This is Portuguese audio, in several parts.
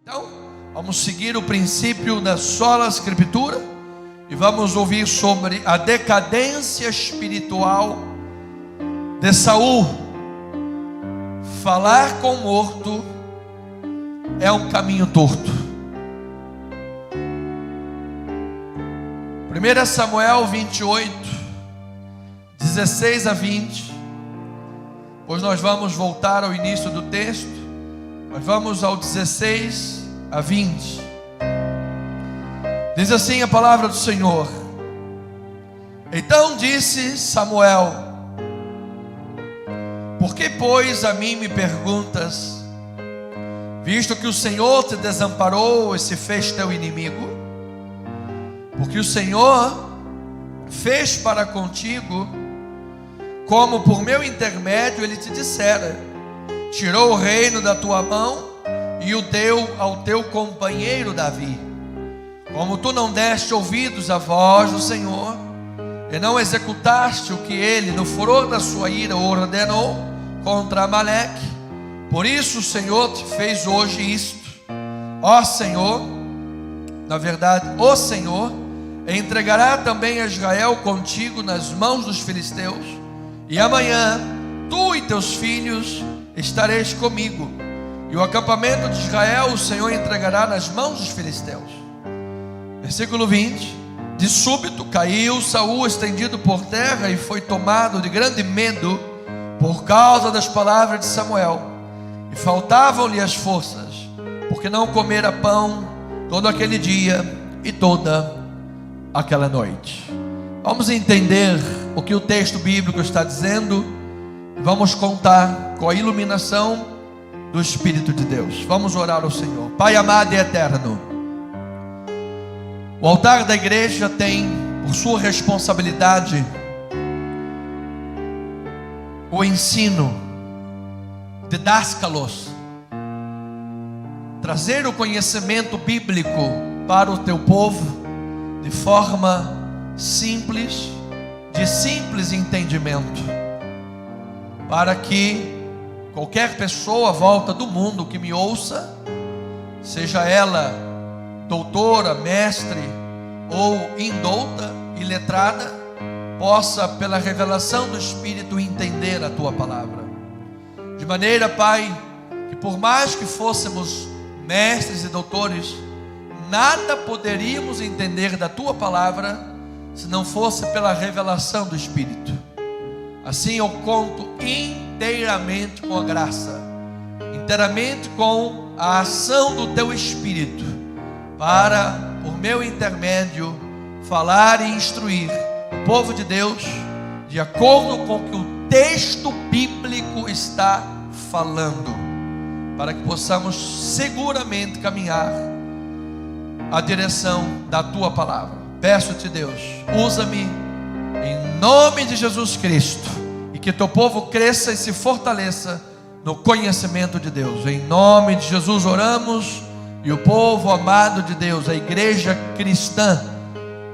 Então, vamos seguir o princípio da sola escritura e vamos ouvir sobre a decadência espiritual de Saul. Falar com morto é um caminho torto. 1 Samuel 28, 16 a 20. Pois nós vamos voltar ao início do texto. Nós vamos ao 16 a 20. Diz assim a palavra do Senhor: Então disse Samuel: Por que, pois, a mim me perguntas, visto que o Senhor te desamparou e se fez teu inimigo? Porque o Senhor fez para contigo como por meu intermédio ele te dissera: tirou o reino da tua mão e o deu ao teu companheiro Davi. Como tu não deste ouvidos à voz do Senhor e não executaste o que ele no furor da sua ira ordenou contra Amaleque, por isso o Senhor te fez hoje isto. Ó Senhor, na verdade, o Senhor entregará também Israel contigo nas mãos dos filisteus, e amanhã tu e teus filhos estareis comigo, e o acampamento de Israel o Senhor entregará nas mãos dos filisteus. Versículo 20. De súbito caiu Saul estendido por terra e foi tomado de grande medo por causa das palavras de Samuel, e faltavam-lhe as forças, porque não comera pão todo aquele dia e toda aquela noite. Vamos entender o que o texto bíblico está dizendo e vamos contar com a iluminação do Espírito de Deus. Vamos orar ao Senhor. Pai amado e eterno, o altar da igreja tem por sua responsabilidade o ensino, didáscalos, trazer o conhecimento bíblico para o teu povo de forma simples, de simples entendimento, para que qualquer pessoa à volta do mundo que me ouça, seja ela doutora, mestre ou indouta, iletrada, possa pela revelação do Espírito entender a tua palavra, de maneira, Pai, que por mais que fôssemos mestres e doutores, nada poderíamos entender da tua palavra se não fosse pela revelação do Espírito. Assim eu conto inteiramente com a graça, inteiramente com a ação do teu Espírito, para, por meu intermédio, falar e instruir o povo de Deus de acordo com o que o texto bíblico está falando, para que possamos seguramente caminhar a direção da tua palavra. Peço-te, Deus, usa-me em nome de Jesus Cristo, e que teu povo cresça e se fortaleça no conhecimento de Deus. Em nome de Jesus oramos, e o povo amado de Deus, a igreja cristã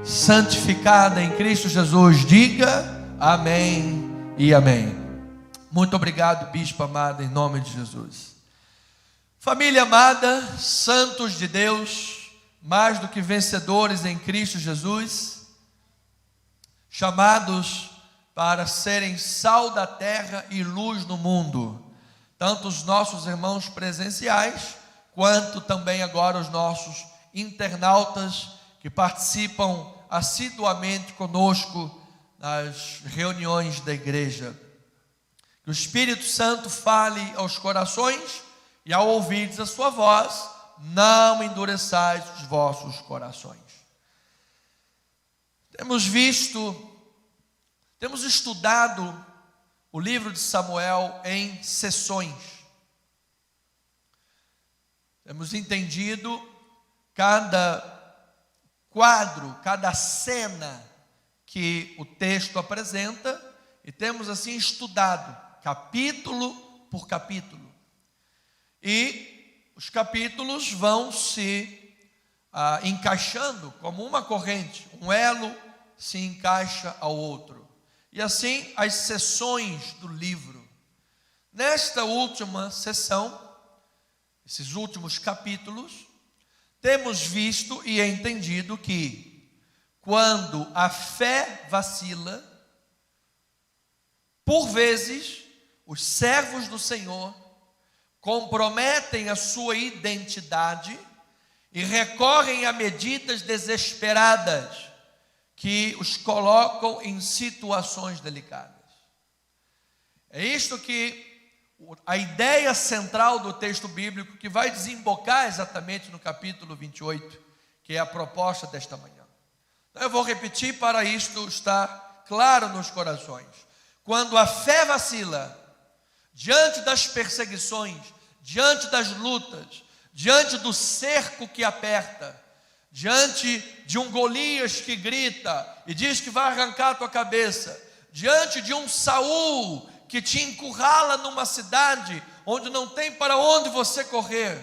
santificada em Cristo Jesus, diga amém e amém. Muito obrigado, bispo amado, em nome de Jesus. Família amada, santos de Deus, mais do que vencedores em Cristo Jesus, chamados para serem sal da terra e luz no mundo, tanto os nossos irmãos presenciais, quanto também agora os nossos internautas que participam assiduamente conosco nas reuniões da igreja. Que o Espírito Santo fale aos corações, e ao ouvirdes a sua voz, não endureçais os vossos corações. Temos estudado o livro de Samuel em sessões. Temos entendido cada quadro, cada cena que o texto apresenta, e temos assim estudado capítulo por capítulo. E os capítulos vão se encaixando como uma corrente, um elo se encaixa ao outro. E assim as sessões do livro. Nesta última sessão, esses últimos capítulos, temos visto e entendido que quando a fé vacila, por vezes, os servos do Senhor comprometem a sua identidade e recorrem a medidas desesperadas que os colocam em situações delicadas. É isto que a ideia central do texto bíblico, que vai desembocar exatamente no capítulo 28, que é a proposta desta manhã. Então, eu vou repetir para isto estar claro nos corações. Quando a fé vacila, diante das perseguições, diante das lutas, diante do cerco que aperta, diante de um Golias que grita e diz que vai arrancar a tua cabeça, diante de um Saul que te encurrala numa cidade onde não tem para onde você correr,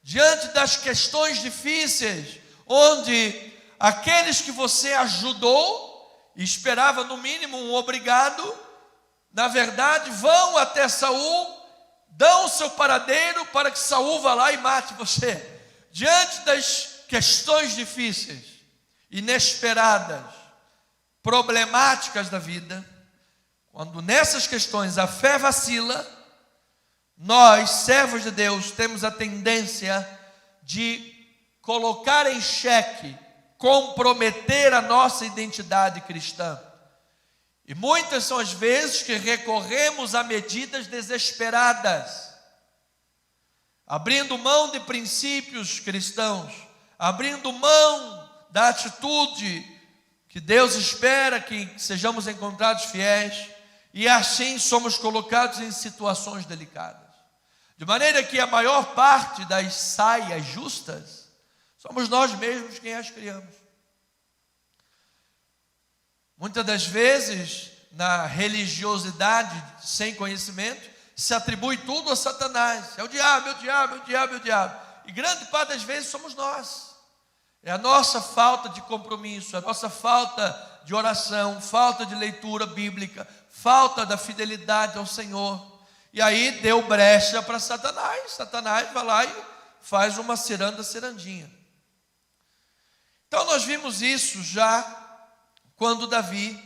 diante das questões difíceis, onde aqueles que você ajudou e esperava no mínimo um obrigado, na verdade vão até Saul, dão o seu paradeiro para que Saul vá lá e mate você. Diante das questões difíceis, inesperadas, problemáticas da vida, quando nessas questões a fé vacila, nós, servos de Deus, temos a tendência de colocar em xeque, comprometer a nossa identidade cristã. E muitas são as vezes que recorremos a medidas desesperadas, abrindo mão de princípios cristãos, abrindo mão da atitude que Deus espera que sejamos encontrados fiéis, e assim somos colocados em situações delicadas. De maneira que a maior parte das saias justas, somos nós mesmos quem as criamos. Muitas das vezes, na religiosidade sem conhecimento, se atribui tudo a Satanás. É o diabo, é o diabo, é o diabo, é o diabo. E grande parte das vezes somos nós. É a nossa falta de compromisso, a nossa falta de oração, falta de leitura bíblica, falta da fidelidade ao Senhor. E aí deu brecha para Satanás. Satanás vai lá e faz uma cirandinha. Então nós vimos isso já quando Davi,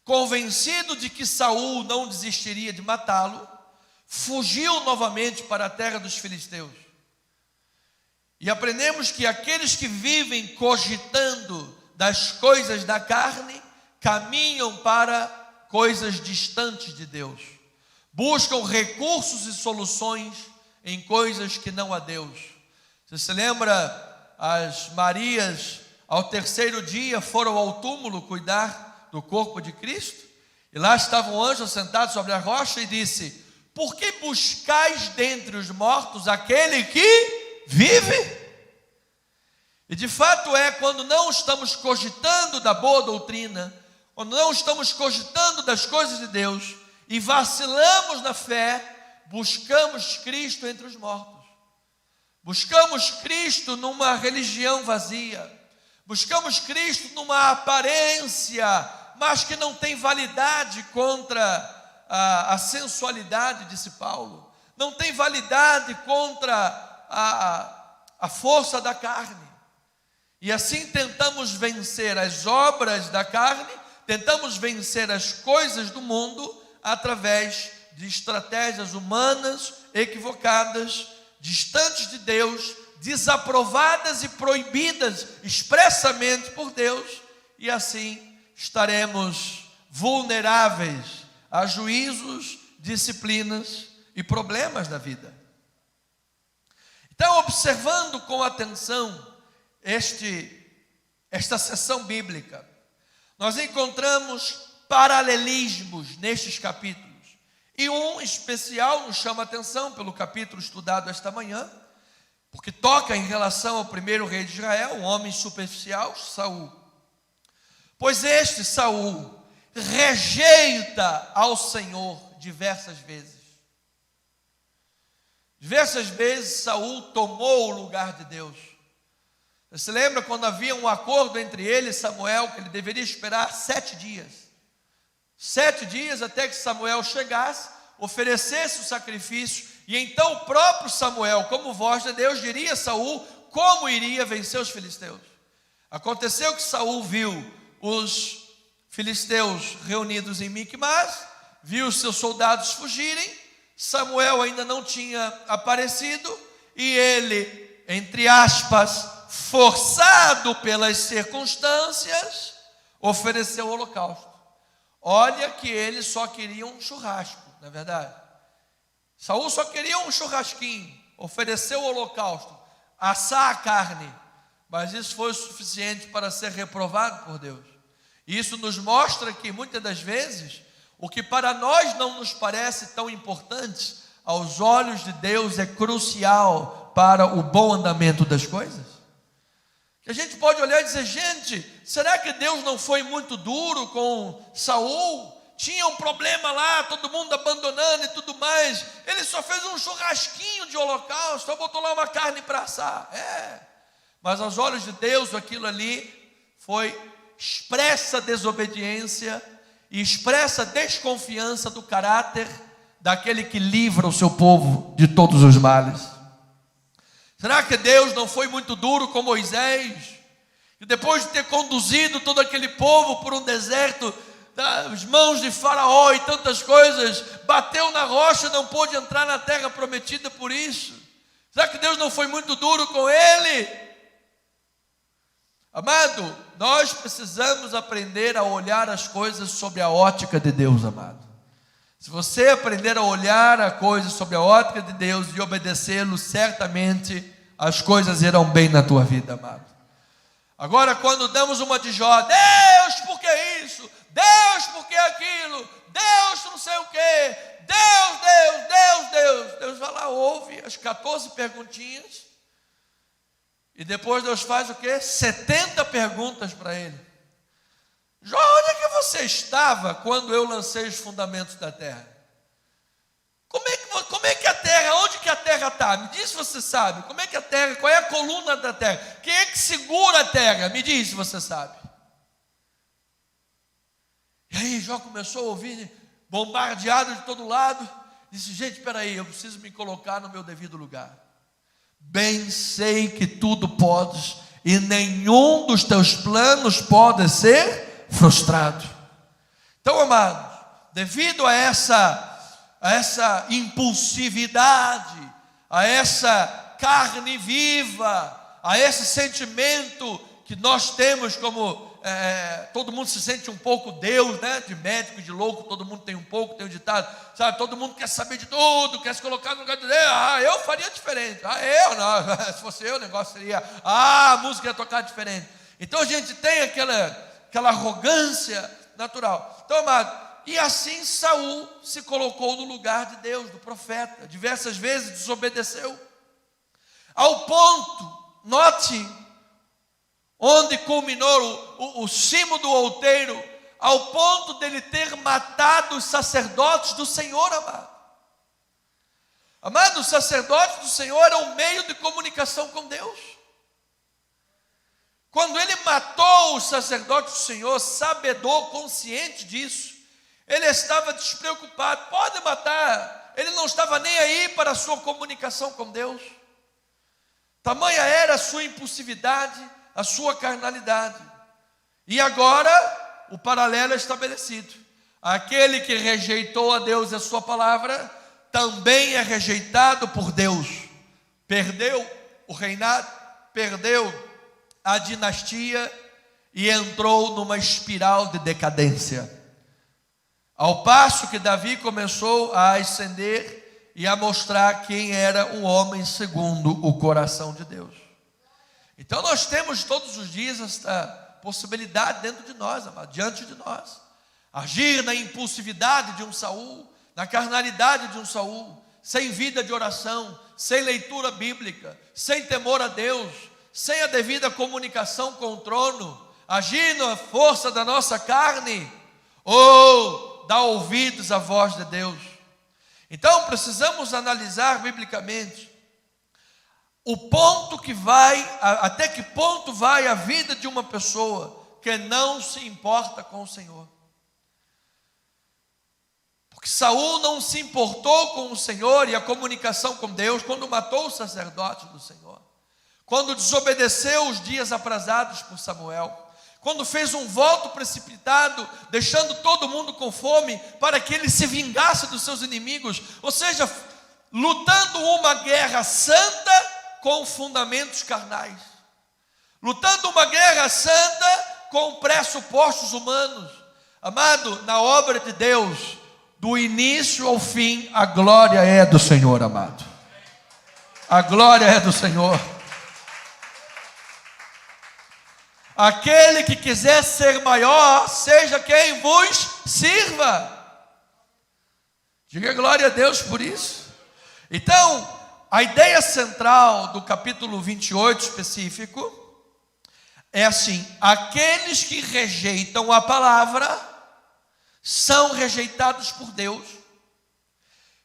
convencido de que Saul não desistiria de matá-lo, fugiu novamente para a terra dos filisteus. E aprendemos que aqueles que vivem cogitando das coisas da carne, caminham para coisas distantes de Deus. Buscam recursos e soluções em coisas que não há Deus. Você se lembra, as Marias, ao terceiro dia, foram ao túmulo cuidar do corpo de Cristo, e lá estava um anjo sentado sobre a rocha e disse: por que buscais dentre os mortos aquele que vive? E de fato quando não estamos cogitando da boa doutrina, quando não estamos cogitando das coisas de Deus, e vacilamos na fé, buscamos Cristo entre os mortos, buscamos Cristo numa religião vazia, buscamos Cristo numa aparência, mas que não tem validade contra a sensualidade, disse Paulo, não tem validade contra a força da carne. E assim tentamos vencer as obras da carne, tentamos vencer as coisas do mundo através de estratégias humanas equivocadas, distantes de Deus, desaprovadas e proibidas expressamente por Deus, e assim estaremos vulneráveis a juízos, disciplinas e problemas da vida. Então, observando com atenção esta sessão bíblica, nós encontramos paralelismos nestes capítulos, e um especial nos chama a atenção pelo capítulo estudado esta manhã, porque toca em relação ao primeiro rei de Israel, um homem superficial, Saul. Pois este Saul rejeita ao Senhor diversas vezes. Diversas vezes Saul tomou o lugar de Deus. Você se lembra quando havia um acordo entre ele e Samuel, que ele deveria esperar 7 dias. 7 dias até que Samuel chegasse, oferecesse o sacrifício E então o próprio Samuel, como voz de Deus, diria a Saul como iria vencer os filisteus. Aconteceu que Saul viu os filisteus reunidos em Micmas, viu os seus soldados fugirem, Samuel ainda não tinha aparecido, e ele, entre aspas, forçado pelas circunstâncias, ofereceu o holocausto. Olha que ele só queria um churrasco, não é verdade? Saul só queria um churrasquinho, ofereceu o holocausto, assar a carne, mas isso foi o suficiente para ser reprovado por Deus. E isso nos mostra que muitas das vezes, o que para nós não nos parece tão importante, aos olhos de Deus é crucial para o bom andamento das coisas. Que a gente pode olhar e dizer, gente, será que Deus não foi muito duro com Saul? Tinha um problema lá, todo mundo abandonando e tudo mais. Ele só fez um churrasquinho de holocausto, só botou lá uma carne para assar. Mas aos olhos de Deus aquilo ali foi expressa desobediência e expressa desconfiança do caráter daquele que livra o seu povo de todos os males. Será que Deus não foi muito duro com Moisés? E depois de ter conduzido todo aquele povo por um deserto, das mãos de Faraó e tantas coisas, bateu na rocha, não pôde entrar na terra prometida por isso. Será que Deus não foi muito duro com ele? Amado, nós precisamos aprender a olhar as coisas sob a ótica de Deus, amado. Se você aprender a olhar a coisa sob a ótica de Deus e obedecê-lo, certamente as coisas irão bem na tua vida, amado. Agora, quando damos uma de Jó, Deus, por que isso? Deus, por que aquilo? Deus, não sei o quê. Deus vai lá, ouve as 14 perguntinhas. E depois Deus faz o quê? 70 perguntas para ele. Jó, onde é que você estava quando eu lancei os fundamentos da terra? Como é que a terra, onde que a terra está? Me diz se você sabe. Como é que a terra, qual é a coluna da terra? Quem é que segura a terra? Me diz se você sabe. E aí Jó começou a ouvir, bombardeado de todo lado. Disse, gente, espera aí, eu preciso me colocar no meu devido lugar. Bem sei que tudo podes, e nenhum dos teus planos pode ser frustrado. Então, amados, devido a essa impulsividade, a essa carne viva, a esse sentimento que nós temos como todo mundo se sente um pouco Deus, né? De médico, de louco, todo mundo tem um pouco, tem um ditado, sabe? Todo mundo quer saber de tudo, quer se colocar no lugar de Deus. Eu faria diferente. Eu não, se fosse eu, o negócio seria, a música ia tocar diferente. Então a gente tem aquela arrogância natural. Então, amado, e assim Saul se colocou no lugar de Deus, do profeta, diversas vezes desobedeceu, ao ponto, note, onde culminou o cimo do outeiro, ao ponto dele ter matado os sacerdotes do Senhor, amado. Amado, os sacerdotes do Senhor eram um meio de comunicação com Deus. Quando ele matou os sacerdotes do Senhor, sabedor, consciente disso, ele estava despreocupado, pode matar, ele não estava nem aí para a sua comunicação com Deus. Tamanha era a sua impulsividade, a sua carnalidade. E agora, o paralelo é estabelecido. Aquele que rejeitou a Deus e a sua palavra, também é rejeitado por Deus. Perdeu o reinado, perdeu a dinastia e entrou numa espiral de decadência. Ao passo que Davi começou a ascender e a mostrar quem era o homem segundo o coração de Deus. Então nós temos todos os dias esta possibilidade dentro de nós, amado, diante de nós. Agir na impulsividade de um Saul, na carnalidade de um Saul, sem vida de oração, sem leitura bíblica, sem temor a Deus, sem a devida comunicação com o trono, agir na força da nossa carne, ou dar ouvidos à voz de Deus. Então precisamos analisar biblicamente o ponto que vai, até que ponto vai a vida de uma pessoa que não se importa com o Senhor. Porque Saul não se importou com o Senhor e a comunicação com Deus quando matou o sacerdote do Senhor, quando desobedeceu os dias aprazados por Samuel, quando fez um voto precipitado, deixando todo mundo com fome, para que ele se vingasse dos seus inimigos, ou seja, lutando uma guerra santa com fundamentos carnais, lutando uma guerra santa com pressupostos humanos. Amado, na obra de Deus, do início ao fim, a glória é do Senhor, amado. A glória é do Senhor. Aquele que quiser ser maior, seja quem vos sirva. Diga glória a Deus por isso. Então, a ideia central do capítulo 28 específico é assim: aqueles que rejeitam a palavra são rejeitados por Deus,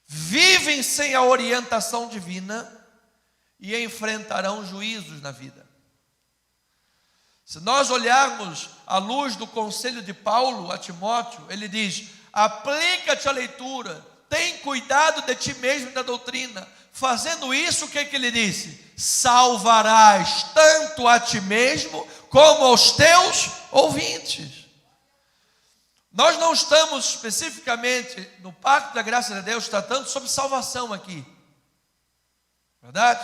vivem sem a orientação divina e enfrentarão juízos na vida. Se nós olharmos à luz do conselho de Paulo a Timóteo, ele diz: aplica-te à leitura, tem cuidado de ti mesmo e da doutrina. Fazendo isso, o que ele disse? Salvarás tanto a ti mesmo como aos teus ouvintes. Nós não estamos especificamente no Pacto da Graça de Deus tratando sobre salvação aqui, verdade?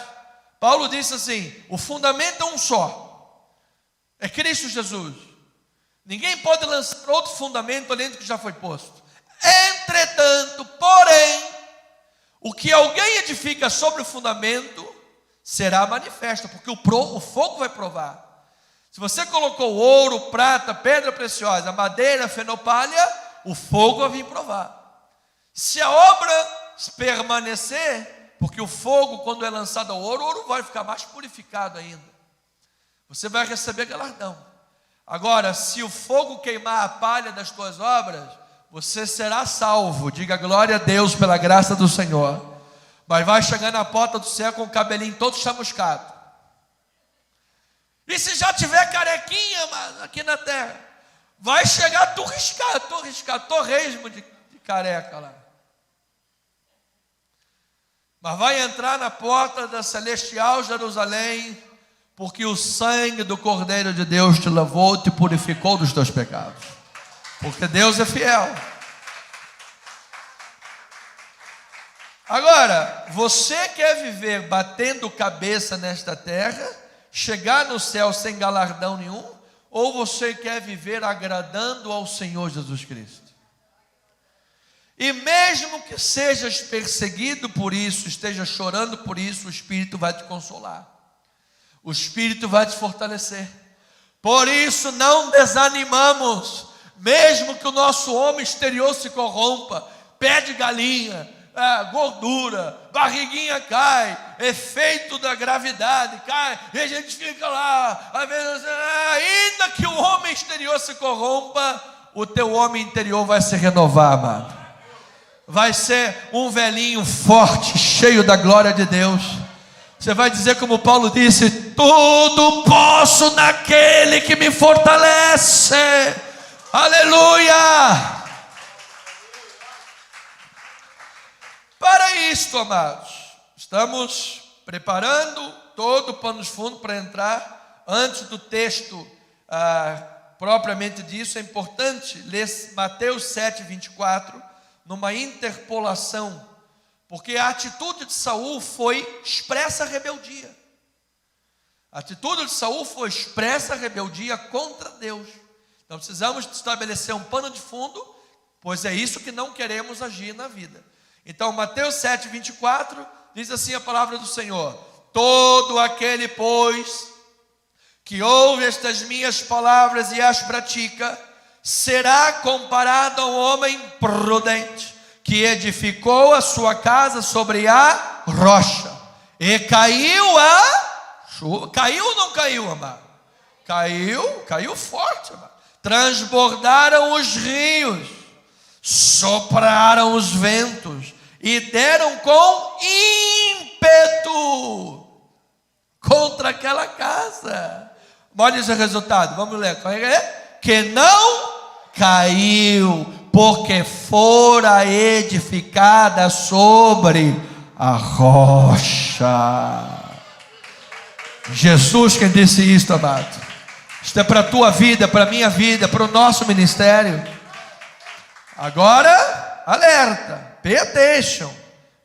Paulo disse assim: o fundamento é um só, é Cristo Jesus. Ninguém pode lançar outro fundamento além do que já foi posto. Entretanto, porém, o que alguém edifica sobre o fundamento será manifesto, porque o fogo vai provar. Se você colocou ouro, prata, pedra preciosa, madeira, fenopalha, o fogo vai vir provar. Se a obra permanecer, porque o fogo, quando é lançado ao ouro, o ouro vai ficar mais purificado ainda, você vai receber galardão. Agora, se o fogo queimar a palha das tuas obras, você será salvo. Diga glória a Deus pela graça do Senhor. Mas vai chegar na porta do céu com o cabelinho todo chamuscado. E se já tiver carequinha, mano, aqui na terra, vai chegar torresmo de careca lá. Mas vai entrar na porta da celestial Jerusalém, porque o sangue do Cordeiro de Deus te lavou, te purificou dos teus pecados. Porque Deus é fiel. Agora, você quer viver batendo cabeça nesta terra, chegar no céu sem galardão nenhum, ou você quer viver agradando ao Senhor Jesus Cristo? E mesmo que sejas perseguido por isso, esteja chorando por isso, o Espírito vai te consolar, o Espírito vai te fortalecer. Por isso não desanimamos, mesmo que o nosso homem exterior se corrompa, pé de galinha, gordura, barriguinha cai, efeito da gravidade cai, e a gente fica lá, às vezes, ainda que o homem exterior se corrompa, o teu homem interior vai se renovar, amado. Vai ser um velhinho forte, cheio da glória de Deus. Você vai dizer como Paulo disse: tudo posso naquele que me fortalece. Aleluia! Para isto, amados, estamos preparando todo o pano de fundo para entrar. Antes do texto propriamente disso, é importante ler Mateus 7, 24, numa interpolação, porque a atitude de Saul foi expressa rebeldia. A atitude de Saul foi expressa rebeldia contra Deus. Então precisamos estabelecer um pano de fundo, pois é isso que não queremos agir na vida. Então, Mateus 7, 24, diz assim a palavra do Senhor: todo aquele, pois, que ouve estas minhas palavras e as pratica, será comparado a um homem prudente, que edificou a sua casa sobre a rocha, e caiu a chuva. Caiu ou não caiu, amado? Caiu forte, amado. Transbordaram os rios, sopraram os ventos e deram com ímpeto contra aquela casa. Olha esse resultado, vamos ler. Que não caiu, porque fora edificada sobre a rocha. Jesus quem disse isto, amado. Isto é para a tua vida, para a minha vida, para o nosso ministério. Agora, alerta, pay attention.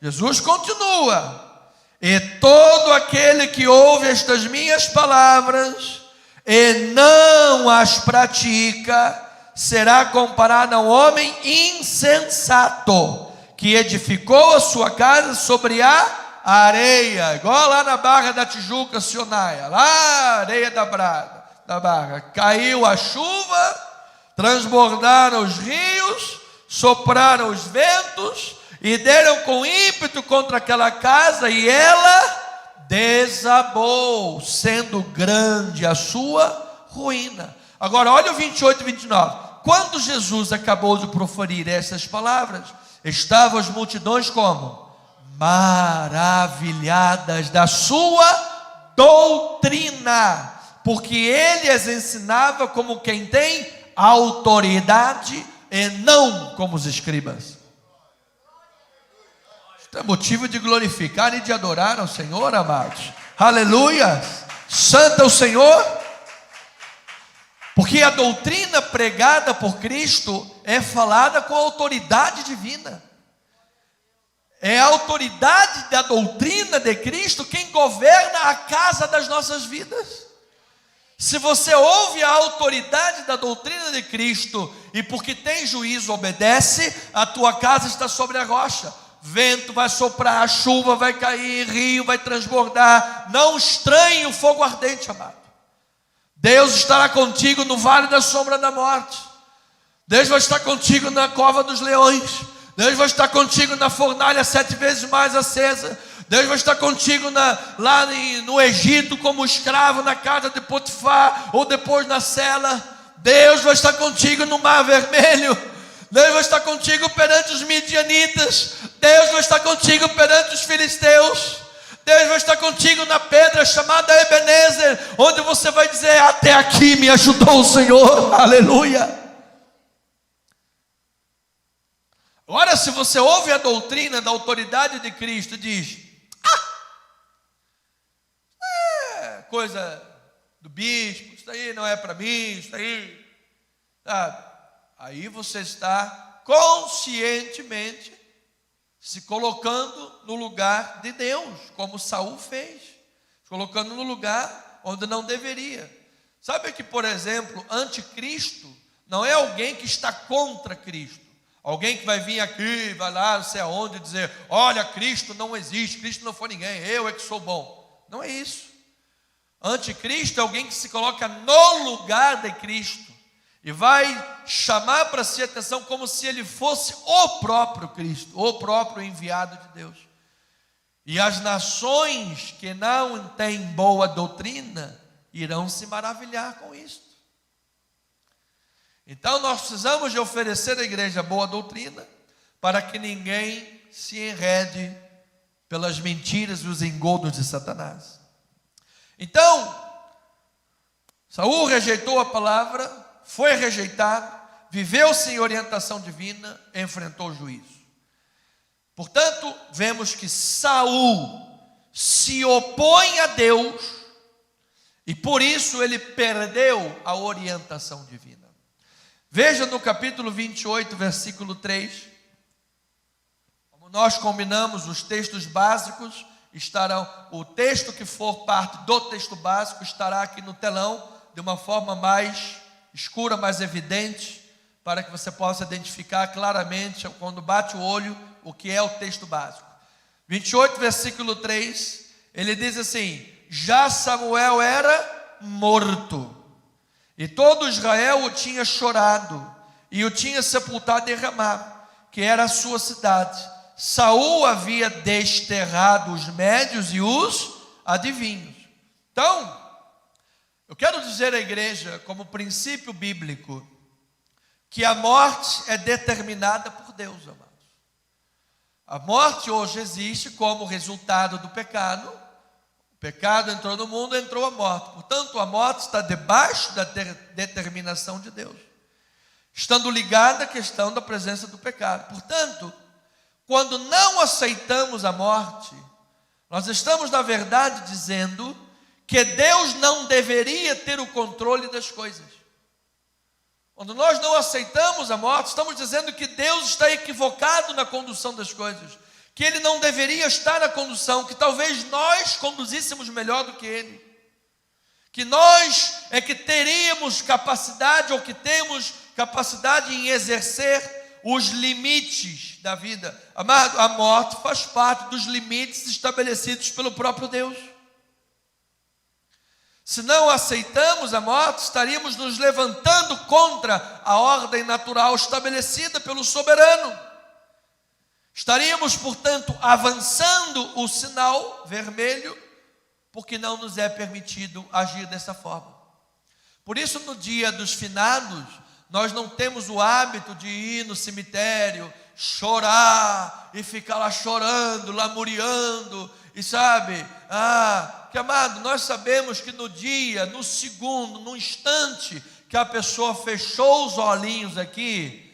Jesus continua: e todo aquele que ouve estas minhas palavras e não as pratica, será comparado a um homem insensato, que edificou a sua casa sobre a areia, igual lá na Barra da Tijuca, Sionaia, lá areia da Barra. Caiu a chuva, transbordaram os rios, sopraram os ventos e deram com ímpeto contra aquela casa, e ela desabou, sendo grande a sua ruína. Agora olha o 28 e 29. Quando Jesus acabou de proferir essas palavras, estavam as multidões como? Maravilhadas da sua doutrina, porque ele as ensinava como quem tem autoridade e não como os escribas. Isto é motivo de glorificar e de adorar ao Senhor, amados. Aleluia! Santo é o Senhor. Porque a doutrina pregada por Cristo é falada com autoridade divina. É a autoridade da doutrina de Cristo quem governa a casa das nossas vidas. Se você ouve a autoridade da doutrina de Cristo e porque tem juízo obedece, a tua casa está sobre a rocha. Vento vai soprar, a chuva vai cair, rio vai transbordar. Não estranhe o fogo ardente, amado. Deus estará contigo no vale da sombra da morte. Deus vai estar contigo na cova dos leões. Deus vai estar contigo na fornalha 7 vezes mais acesa. Deus vai estar contigo lá no Egito como escravo na casa de Potifar, ou depois na cela. Deus vai estar contigo no Mar Vermelho. Deus vai estar contigo perante os midianitas. Deus vai estar contigo perante os filisteus. Deus vai estar contigo na pedra chamada Ebenezer, onde você vai dizer: até aqui me ajudou o Senhor. Aleluia. Agora, se você ouve a doutrina da autoridade de Cristo e diz: coisa do bispo, isso aí não é para mim, isso aí, sabe? Aí você está conscientemente se colocando no lugar de Deus, como Saul fez, se colocando no lugar onde não deveria. Sabe que, por exemplo, anticristo não é alguém que está contra Cristo, alguém que vai vir aqui, vai lá, não sei aonde, dizer: olha, Cristo não existe, Cristo não foi ninguém, eu é que sou bom. Não é isso. Anticristo é alguém que se coloca no lugar de Cristo e vai chamar para si a atenção como se ele fosse o próprio Cristo, o próprio enviado de Deus. E as nações que não têm boa doutrina irão se maravilhar com isto. Então nós precisamos de oferecer à igreja boa doutrina, para que ninguém se enrede pelas mentiras e os engodos de Satanás. Então, Saul rejeitou a palavra, foi rejeitado, viveu sem orientação divina, enfrentou o juízo. Portanto, vemos que Saul se opõe a Deus e por isso ele perdeu a orientação divina. Veja no capítulo 28, versículo 3. Como nós combinamos os textos básicos, o texto que for parte do texto básico estará aqui no telão, de uma forma mais escura, mais evidente, para que você possa identificar claramente, quando bate o olho, o que é o texto básico. 28, versículo 3, ele diz assim: já Samuel era morto, e todo Israel o tinha chorado, e o tinha sepultado em Ramá, que era a sua cidade. Saul havia desterrado os médios e os adivinhos. Então, eu quero dizer à igreja, como princípio bíblico, que a morte é determinada por Deus, amados. A morte hoje existe como resultado do pecado. O pecado entrou no mundo, entrou a morte. Portanto, a morte está debaixo da determinação de Deus. estando ligada à questão da presença do pecado. Portanto, quando não aceitamos a morte, nós estamos, na verdade, dizendo que Deus não deveria ter o controle das coisas. Quando nós não aceitamos a morte, estamos dizendo que Deus está equivocado na condução das coisas, que Ele não deveria estar na condução, que talvez nós conduzíssemos melhor do que Ele, que nós é que teríamos capacidade, ou que temos capacidade em exercer os limites da vida. Amado, a morte faz parte dos limites estabelecidos pelo próprio Deus. Se não aceitamos a morte, estaríamos nos levantando contra a ordem natural estabelecida pelo soberano. Estaríamos, portanto, avançando o sinal vermelho, porque não nos é permitido agir dessa forma. Por isso, no dia dos finados, nós não temos o hábito de ir no cemitério, chorar e ficar lá chorando, lamuriando, e sabe, que amado, nós sabemos que no dia, no segundo, no instante que a pessoa fechou os olhinhos aqui,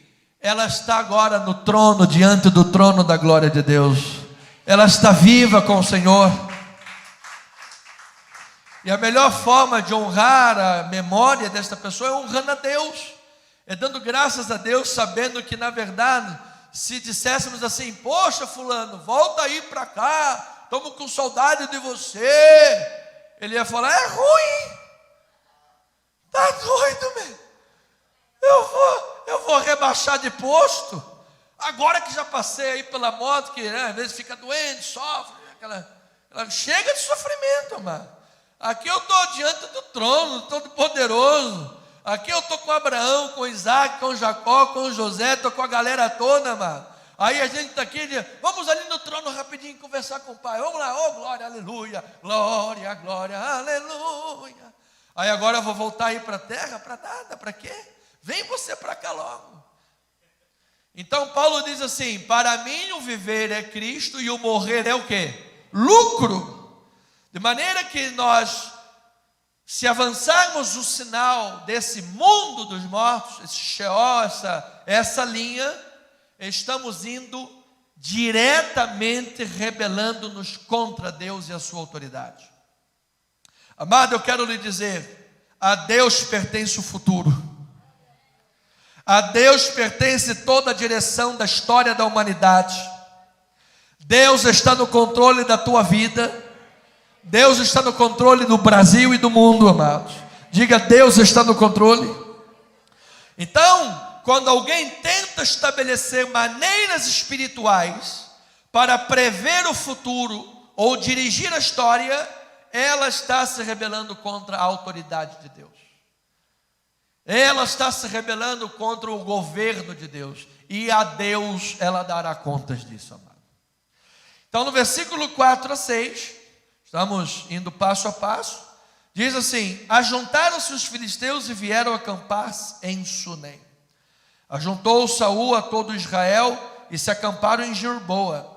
ela está agora no trono, diante do trono da glória de Deus. Ela está viva com o Senhor. E a melhor forma de honrar a memória desta pessoa é honrando a Deus, é dando graças a Deus, sabendo que, na verdade, se disséssemos assim: poxa, fulano, volta aí para cá, estamos com saudade de você, ele ia falar: é ruim, tá doido, meu, eu vou rebaixar de posto, agora que já passei aí pela moto, que às vezes fica doente, sofre, chega de sofrimento, mano. Aqui eu estou diante do trono, todo poderoso, aqui eu estou com Abraão, com Isaac, com Jacó, com José, estou com a galera toda, mano. Aí a gente está aqui, vamos ali no trono rapidinho conversar com o Pai. Vamos lá, oh glória, aleluia, glória, glória, aleluia. Aí agora eu vou voltar aí para a terra, para nada, para quê? Vem você para cá logo. Então Paulo diz assim: para mim o viver é Cristo e o morrer é o quê? Lucro. De maneira que nós, se avançarmos o sinal desse mundo dos mortos, esse Sheol, essa linha, estamos indo diretamente rebelando-nos contra Deus e a sua autoridade. Amado, eu quero lhe dizer: a Deus pertence o futuro, a Deus pertence toda a direção da história da humanidade. Deus está no controle da tua vida, Deus está no controle do Brasil e do mundo, amados. Diga: Deus está no controle. Então, quando alguém tenta estabelecer maneiras espirituais para prever o futuro ou dirigir a história, ela está se rebelando contra a autoridade de Deus. Ela está se rebelando contra o governo de Deus. E a Deus ela dará contas disso, amado. Então, no versículo 4 a 6... estamos indo passo a passo. Diz assim: ajuntaram-se os filisteus e vieram acampar em Sunem. Ajuntou Saul a todo Israel e se acamparam em Gilboa.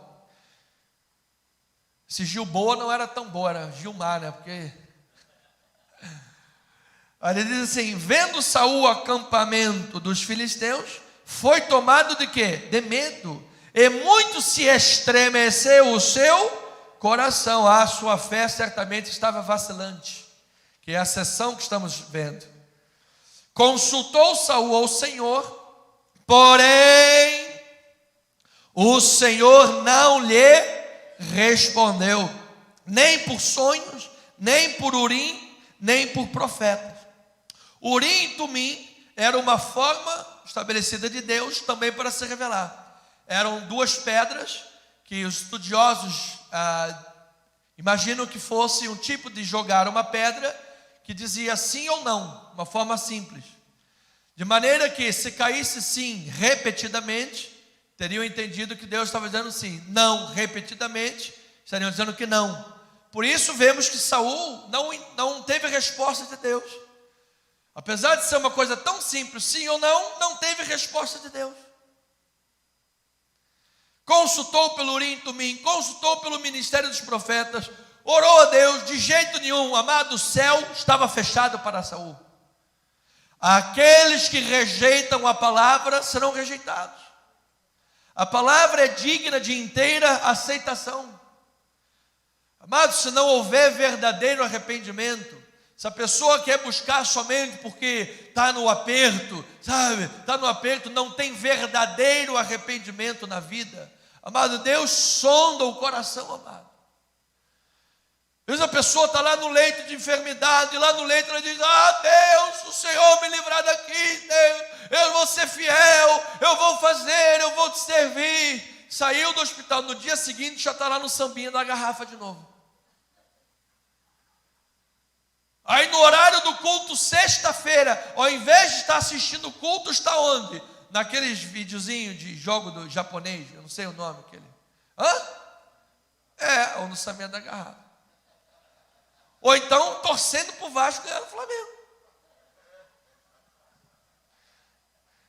Esse Gilboa não era tão boa, era Gilmar, né? Porque... aí ele diz assim: vendo Saul o acampamento dos filisteus, foi tomado de quê? De medo. E muito se estremeceu o seu coração. A sua fé certamente estava vacilante, que é a seção que estamos vendo. Consultou Saul ao Senhor, porém o Senhor não lhe respondeu, nem por sonhos, nem por Urim, nem por profetas. Urim e Tumim era uma forma estabelecida de Deus também para se revelar. Eram duas pedras que os estudiosos imaginam que fosse um tipo de jogar uma pedra que dizia sim ou não, uma forma simples. De maneira que se caísse sim repetidamente, teriam entendido que Deus estava dizendo sim. Não repetidamente, estariam dizendo que não. Por isso vemos que Saul não teve resposta de Deus. Apesar de ser uma coisa tão simples, sim ou não, não teve resposta de Deus. Consultou pelo Urim e Tumim, consultou pelo ministério dos profetas, orou a Deus, de jeito nenhum, amado, o céu estava fechado para Saul. Aqueles que rejeitam a palavra serão rejeitados. A palavra é digna de inteira aceitação. Amados, se não houver verdadeiro arrependimento, se a pessoa quer buscar somente porque está no aperto, sabe? Está no aperto, não tem verdadeiro arrependimento na vida. Amado, Deus sonda o coração, amado. Às vezes a pessoa está lá no leito de enfermidade, e lá no leito ela diz: Deus, o Senhor me livrar daqui, Deus, eu vou ser fiel, eu vou fazer, eu vou te servir. Saiu do hospital, no dia seguinte já está lá no sambinha da garrafa de novo. Aí no horário do culto, sexta-feira, ao invés de estar assistindo o culto, está onde? Naqueles videozinhos de jogo do japonês, eu não sei o nome aquele. Ou no sambinha da garrafa. Ou então torcendo para o Vasco ganhar o Flamengo.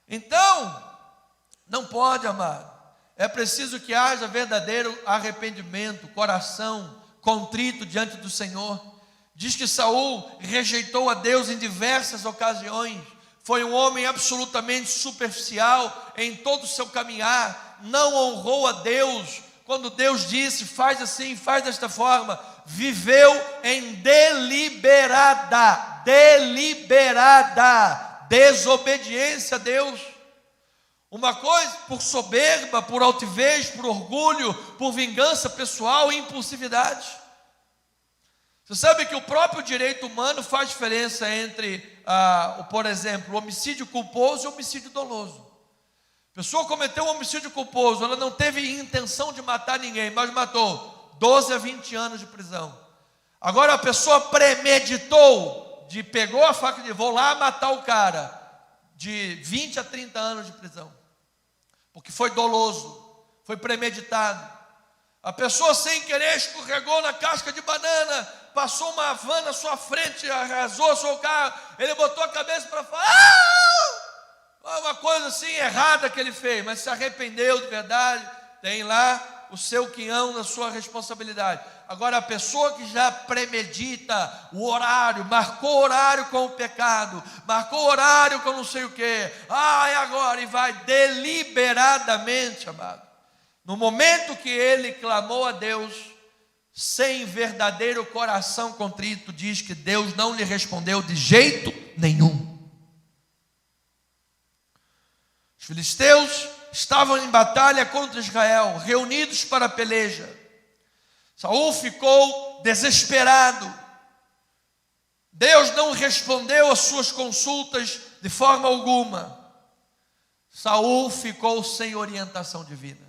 Então, não pode, amado. É preciso que haja verdadeiro arrependimento, coração contrito diante do Senhor. Diz que Saul rejeitou a Deus em diversas ocasiões. Foi um homem absolutamente superficial em todo o seu caminhar. Não honrou a Deus. Quando Deus disse, faz assim, faz desta forma, viveu em deliberada desobediência a Deus. Uma coisa por soberba, por altivez, por orgulho, por vingança pessoal e impulsividade. Você sabe que o próprio direito humano faz diferença entre, por exemplo, o homicídio culposo e o homicídio doloso. A pessoa cometeu um homicídio culposo, ela não teve intenção de matar ninguém, mas matou, 12 a 20 anos de prisão. Agora a pessoa premeditou, pegou a faca e vou lá matar o cara, de 20 a 30 anos de prisão. Porque foi doloso, foi premeditado. A pessoa sem querer escorregou na casca de banana, passou uma van na sua frente, arrasou o seu carro, ele botou a cabeça para fora. Uma coisa assim errada que ele fez, mas se arrependeu de verdade, tem lá o seu quinhão na sua responsabilidade. Agora a pessoa que já premedita o horário, marcou horário com o pecado, marcou horário com não sei o que, é agora, e vai deliberadamente, amado. No momento que ele clamou a Deus, sem verdadeiro coração contrito, diz que Deus não lhe respondeu de jeito nenhum. Os filisteus estavam em batalha contra Israel, reunidos para a peleja. Saul ficou desesperado. Deus não respondeu às suas consultas de forma alguma. Saul ficou sem orientação divina.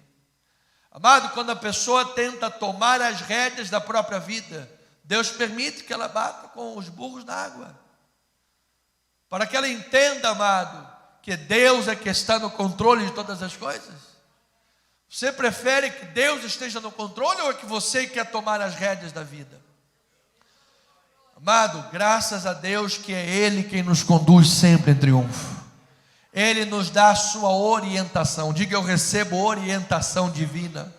Amado, quando a pessoa tenta tomar as rédeas da própria vida, Deus permite que ela bata com os burros na água, para que ela entenda, amado, que Deus é que está no controle de todas as coisas. Você prefere que Deus esteja no controle ou é que você quer tomar as rédeas da vida? Amado, graças a Deus que é Ele quem nos conduz sempre em triunfo. Ele nos dá a sua orientação. Diga: eu recebo orientação divina.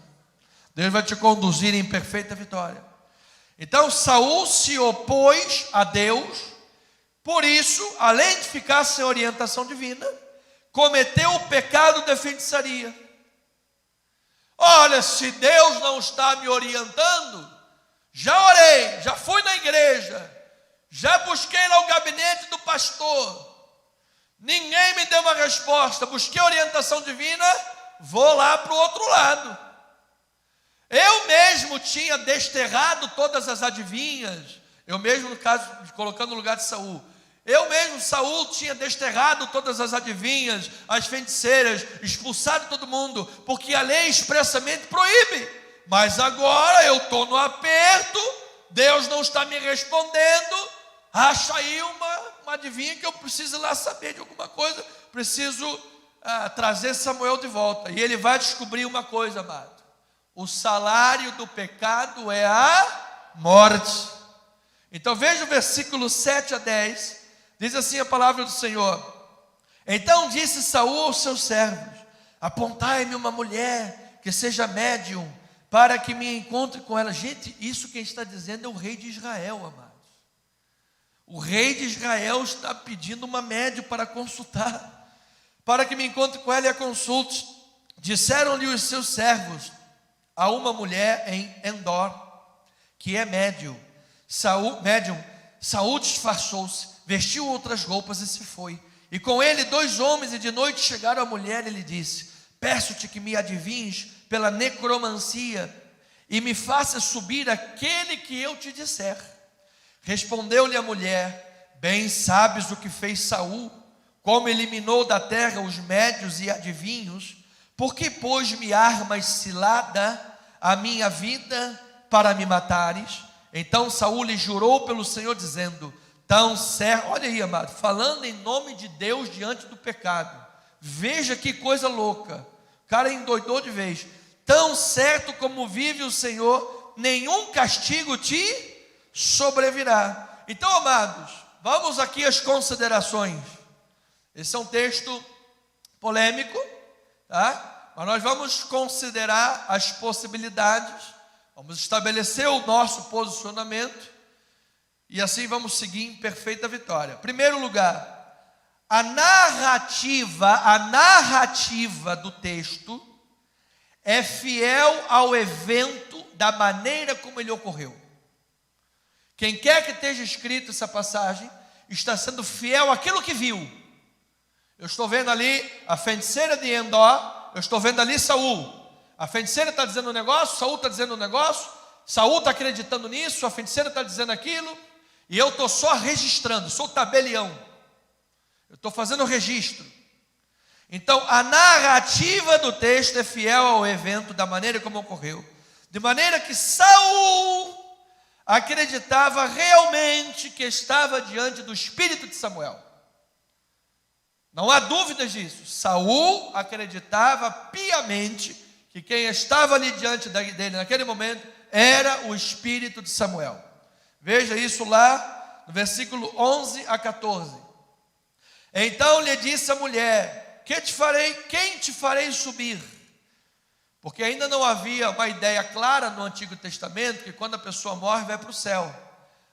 Deus vai te conduzir em perfeita vitória. Então Saul se opôs a Deus. Por isso, além de ficar sem orientação divina, cometeu o pecado de feitiçaria. Olha, se Deus não está me orientando, já orei, já fui na igreja, já busquei lá o gabinete do pastor, ninguém me deu uma resposta, busquei orientação divina, vou lá para o outro lado. Eu mesmo tinha desterrado todas as adivinhas, eu mesmo, no caso, colocando no lugar de Saul, Saul tinha desterrado todas as adivinhas, as feiticeiras, expulsado todo mundo, porque a lei expressamente proíbe. Mas agora eu estou no aperto, Deus não está me respondendo, acha aí uma adivinha que eu preciso ir lá saber de alguma coisa, preciso trazer Samuel de volta. E ele vai descobrir uma coisa, amado: o salário do pecado é a morte. Então veja o versículo 7 a 10, diz assim a palavra do Senhor: então disse Saul aos seus servos: apontai-me uma mulher que seja médium, para que me encontre com ela. Gente, isso quem está dizendo é o rei de Israel, amados. O rei de Israel está pedindo uma médium para consultar, para que me encontre com ela e a consulte. Disseram-lhe os seus servos: há uma mulher em Endor, que é médium. Saul disfarçou-se, vestiu outras roupas e se foi. E com ele 2 homens, e de noite chegaram a mulher e lhe disse: peço-te que me adivinhes pela necromancia, e me faça subir aquele que eu te disser. Respondeu-lhe a mulher: bem sabes o que fez Saul, como eliminou da terra os médios e adivinhos. Por que, pois, me armas cilada a minha vida para me matares? Então Saul lhe jurou pelo Senhor, dizendo: tão certo, olha aí, amado, falando em nome de Deus diante do pecado. Veja que coisa louca, o cara endoidou de vez. Tão certo como vive o Senhor, nenhum castigo te sobrevirá. Então, amados, vamos aqui às considerações. Esse é um texto polêmico, tá? Mas nós vamos considerar as possibilidades, vamos estabelecer o nosso posicionamento, e assim vamos seguir em perfeita vitória. Primeiro lugar, a narrativa do texto é fiel ao evento da maneira como ele ocorreu. Quem quer que esteja escrito essa passagem está sendo fiel àquilo que viu. Eu estou vendo ali a feiticeira de Endor, eu estou vendo ali Saul. A feiticeira está dizendo um negócio, Saul está dizendo um negócio, Saul está acreditando nisso, a feiticeira está dizendo aquilo, e eu estou só registrando, sou tabelião. Eu estou fazendo o registro. Então, a narrativa do texto é fiel ao evento da maneira como ocorreu. De maneira que Saul acreditava realmente que estava diante do espírito de Samuel. Não há dúvidas disso. Saul acreditava piamente que quem estava ali diante dele naquele momento era o espírito de Samuel. Veja isso lá no versículo 11 a 14. Então lhe disse a mulher: quem te farei subir? Porque ainda não havia uma ideia clara no Antigo Testamento que quando a pessoa morre vai para o céu.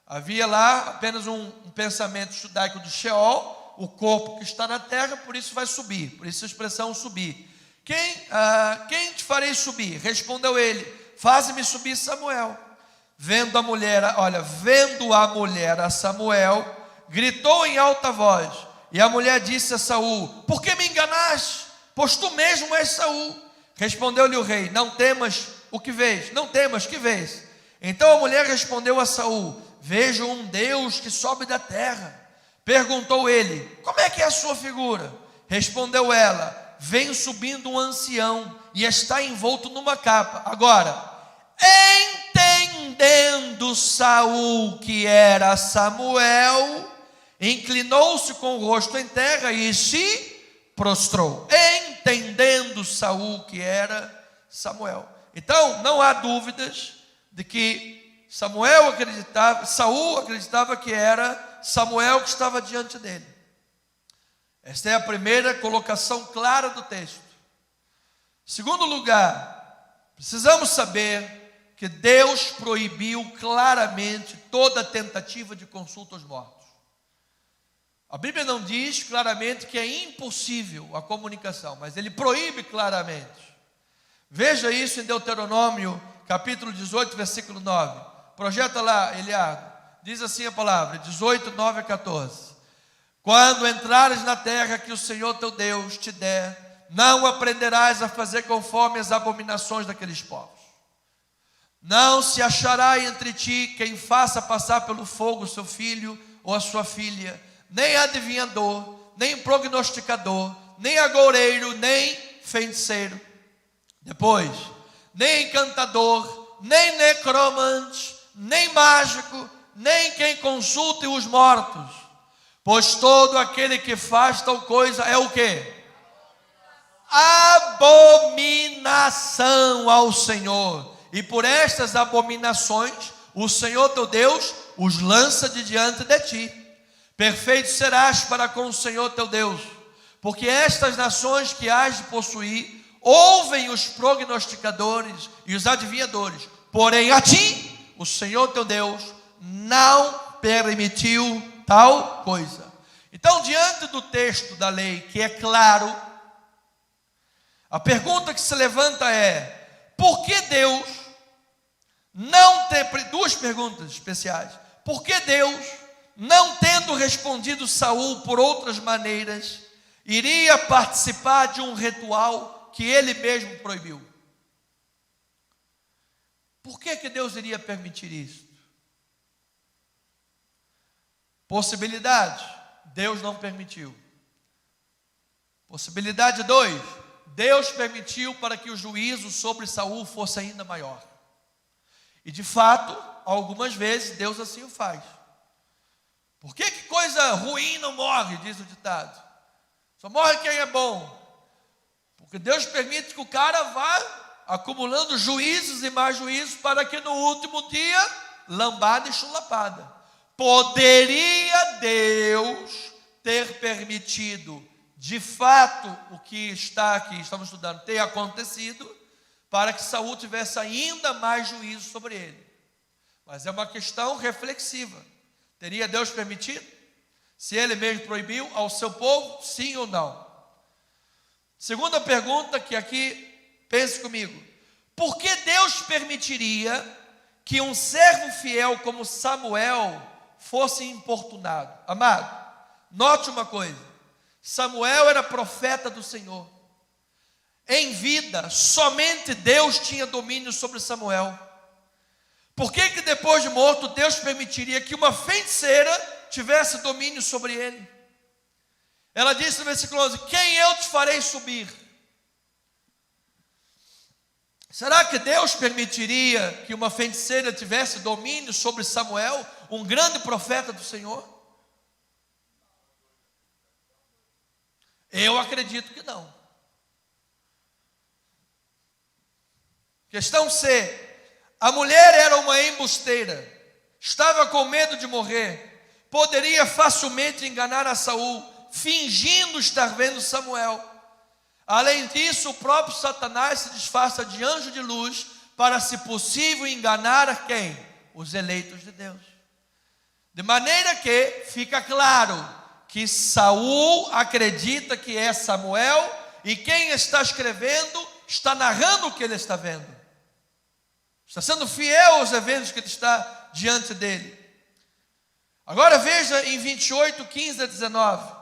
Havia lá apenas um pensamento judaico do Sheol, o corpo que está na terra, por isso vai subir, por isso a expressão subir. Quem te farei subir? Respondeu ele: faze-me subir Samuel. Vendo a mulher a Samuel, gritou em alta voz, e a mulher disse a Saul: por que me enganaste? Pois tu mesmo és Saul. Respondeu-lhe o rei: não temas o que vês, não temas que vês. Então a mulher respondeu a Saul: vejo um Deus que sobe da terra. Perguntou ele: como é que é a sua figura? Respondeu ela: vem subindo um ancião e está envolto numa capa. Agora, entendendo Saul que era Samuel, inclinou-se com o rosto em terra e se prostrou. Entendendo Saul que era Samuel. Então, não há dúvidas de que Saul acreditava que era Samuel que estava diante dele. Esta é a primeira colocação clara do texto. Segundo lugar, precisamos saber que Deus proibiu claramente toda tentativa de consulta aos mortos. A Bíblia não diz claramente que é impossível a comunicação, mas ele proíbe claramente. Veja isso em Deuteronômio, capítulo 18, versículo 9. Projeta lá, Eliardo. Diz assim a palavra, 18, 9 a 14. Quando entrares na terra que o Senhor teu Deus te der, não aprenderás a fazer conforme as abominações daqueles povos. Não se achará entre ti quem faça passar pelo fogo o seu filho ou a sua filha, nem adivinhador, nem prognosticador, nem agoureiro, nem feiticeiro. Depois, nem encantador, nem necromante, nem mágico, nem quem consulte os mortos. Pois todo aquele que faz tal coisa é o quê? Abominação ao Senhor. E por estas abominações, o Senhor teu Deus os lança de diante de ti. Perfeito serás para com o Senhor teu Deus, porque estas nações que hás de possuir, ouvem os prognosticadores e os adivinhadores, porém a ti, o Senhor teu Deus, não permitiu tal coisa. Então, diante do texto da lei, que é claro, a pergunta que se levanta é: por que Deus não tem... Duas perguntas especiais. Por que Deus, não tendo respondido Saul por outras maneiras, iria participar de um ritual que ele mesmo proibiu? Por que Deus iria permitir isso? Possibilidade: Deus não permitiu. Possibilidade 2: Deus permitiu para que o juízo sobre Saul fosse ainda maior. E de fato, algumas vezes Deus assim o faz. Por que coisa ruim não morre, diz o ditado? Só morre quem é bom. Porque Deus permite que o cara vá acumulando juízos e mais juízos, para que no último dia, lambada e chulapada. Poderia Deus ter permitido, de fato, o que está aqui, estamos estudando, ter acontecido, para que Saul tivesse ainda mais juízo sobre ele. Mas é uma questão reflexiva. Teria Deus permitido? Se ele mesmo proibiu ao seu povo, sim ou não? Segunda pergunta, que aqui, pense comigo: por que Deus permitiria que um servo fiel como Samuel fosse importunado? Amado, note uma coisa: Samuel era profeta do Senhor. Em vida, somente Deus tinha domínio sobre Samuel. Por que depois de morto, Deus permitiria que uma feiticeira tivesse domínio sobre ele? Ela disse no versículo 11: quem eu te farei subir? Será que Deus permitiria que uma feiticeira tivesse domínio sobre Samuel, um grande profeta do Senhor? Eu acredito que não. Questão C: a mulher era uma embusteira, estava com medo de morrer, poderia facilmente enganar a Saul, fingindo estar vendo Samuel. Além disso, o próprio Satanás se disfarça de anjo de luz, para, se possível, enganar a quem? Os eleitos de Deus. De maneira que fica claro que Saul acredita que é Samuel, e quem está escrevendo está narrando o que ele está vendo. Está sendo fiel aos eventos que está diante dele. Agora veja em 28, 15 a 19.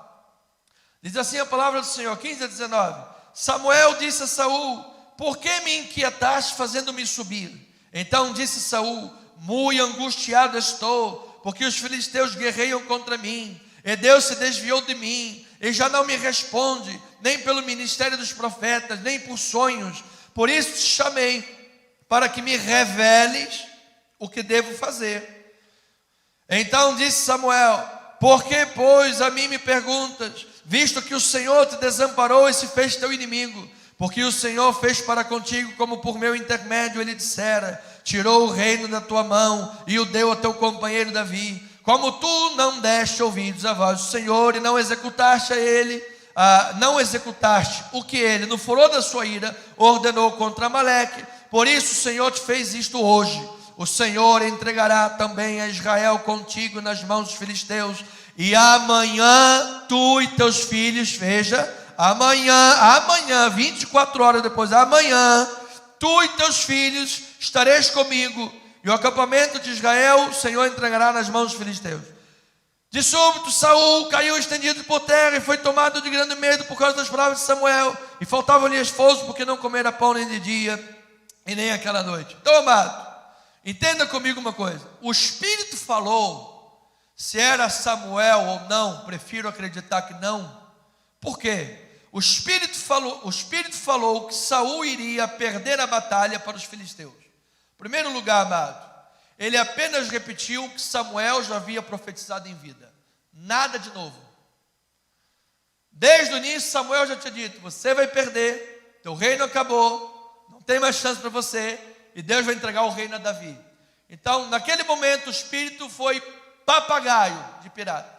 Diz assim a palavra do Senhor, 15 a 19. Samuel disse a Saul: por que me inquietaste fazendo-me subir? Então disse Saul: muito angustiado estou, porque os filisteus guerreiam contra mim, e Deus se desviou de mim, e já não me responde, nem pelo ministério dos profetas, nem por sonhos. Por isso te chamei, para que me reveles o que devo fazer. Então disse Samuel: por que, pois, a mim me perguntas, visto que o Senhor te desamparou e se fez teu inimigo? Porque o Senhor fez para contigo como por meu intermédio ele dissera: tirou o reino da tua mão e o deu a teu companheiro Davi. Como tu não deste ouvidos à voz do Senhor e não executaste não executaste o que ele, no furor da sua ira, ordenou contra Amaleque, por isso o Senhor te fez isto hoje. O Senhor entregará também a Israel contigo nas mãos dos filisteus, e amanhã tu e teus filhos, veja, amanhã, 24 horas depois, amanhã, tu e teus filhos estareis comigo, e o acampamento de Israel o Senhor entregará nas mãos dos filisteus. De súbito Saul caiu estendido por terra, e foi tomado de grande medo por causa das palavras de Samuel, e faltava-lhe esforço, porque não comera pão nem de dia, e nem aquela noite. Então, amado, entenda comigo uma coisa: o Espírito falou. Se era Samuel ou não, prefiro acreditar que não. Por quê? O Espírito falou que Saul iria perder a batalha para os filisteus. Em primeiro lugar, amado, ele apenas repetiu o que Samuel já havia profetizado em vida. Nada de novo. Desde o início, Samuel já tinha dito: você vai perder, teu reino acabou, não tem mais chance para você, e Deus vai entregar o reino a Davi. Então, naquele momento, o Espírito foi papagaio de pirata,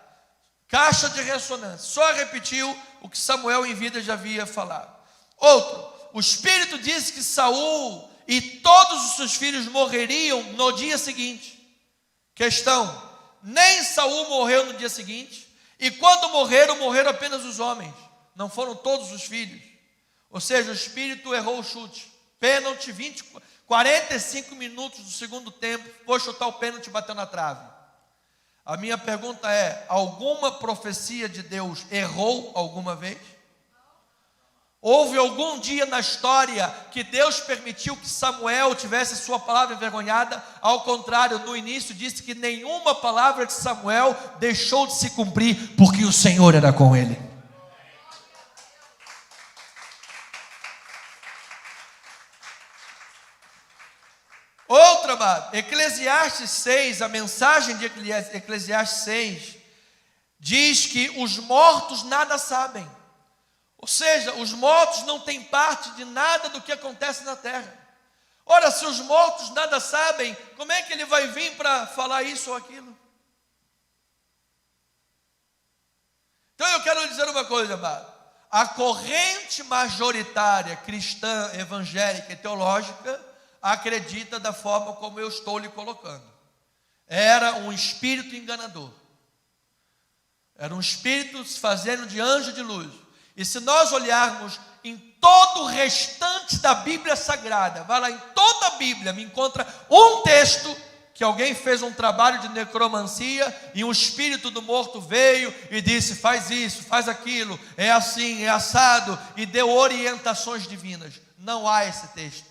caixa de ressonância, só repetiu o que Samuel em vida já havia falado. Outro, o Espírito disse que Saul e todos os seus filhos morreriam no dia seguinte. Questão: nem Saul morreu no dia seguinte, e quando morreram, morreram apenas os homens, não foram todos os filhos. Ou seja, o espírito errou o chute. Pênalti, 45 minutos do segundo tempo, foi chutar o pênalti e bateu na trave. A minha pergunta é: alguma profecia de Deus errou alguma vez? Houve algum dia na história que Deus permitiu que Samuel tivesse sua palavra envergonhada? Ao contrário, no início disse que nenhuma palavra de Samuel deixou de se cumprir, porque o Senhor era com ele. Outra, amado, Eclesiastes 6, a mensagem de Eclesiastes 6, diz que os mortos nada sabem. Ou seja, os mortos não têm parte de nada do que acontece na terra. Ora, se os mortos nada sabem, como é que ele vai vir para falar isso ou aquilo? Então eu quero dizer uma coisa, amado. A corrente majoritária cristã, evangélica e teológica acredita da forma como eu estou lhe colocando. Era um espírito enganador. Era um espírito se fazendo de anjo de luz. E se nós olharmos em todo o restante da Bíblia Sagrada, vai lá em toda a Bíblia, me encontra um texto que alguém fez um trabalho de necromancia e um espírito do morto veio e disse: faz isso, faz aquilo, é assim, é assado, e deu orientações divinas. Não há esse texto.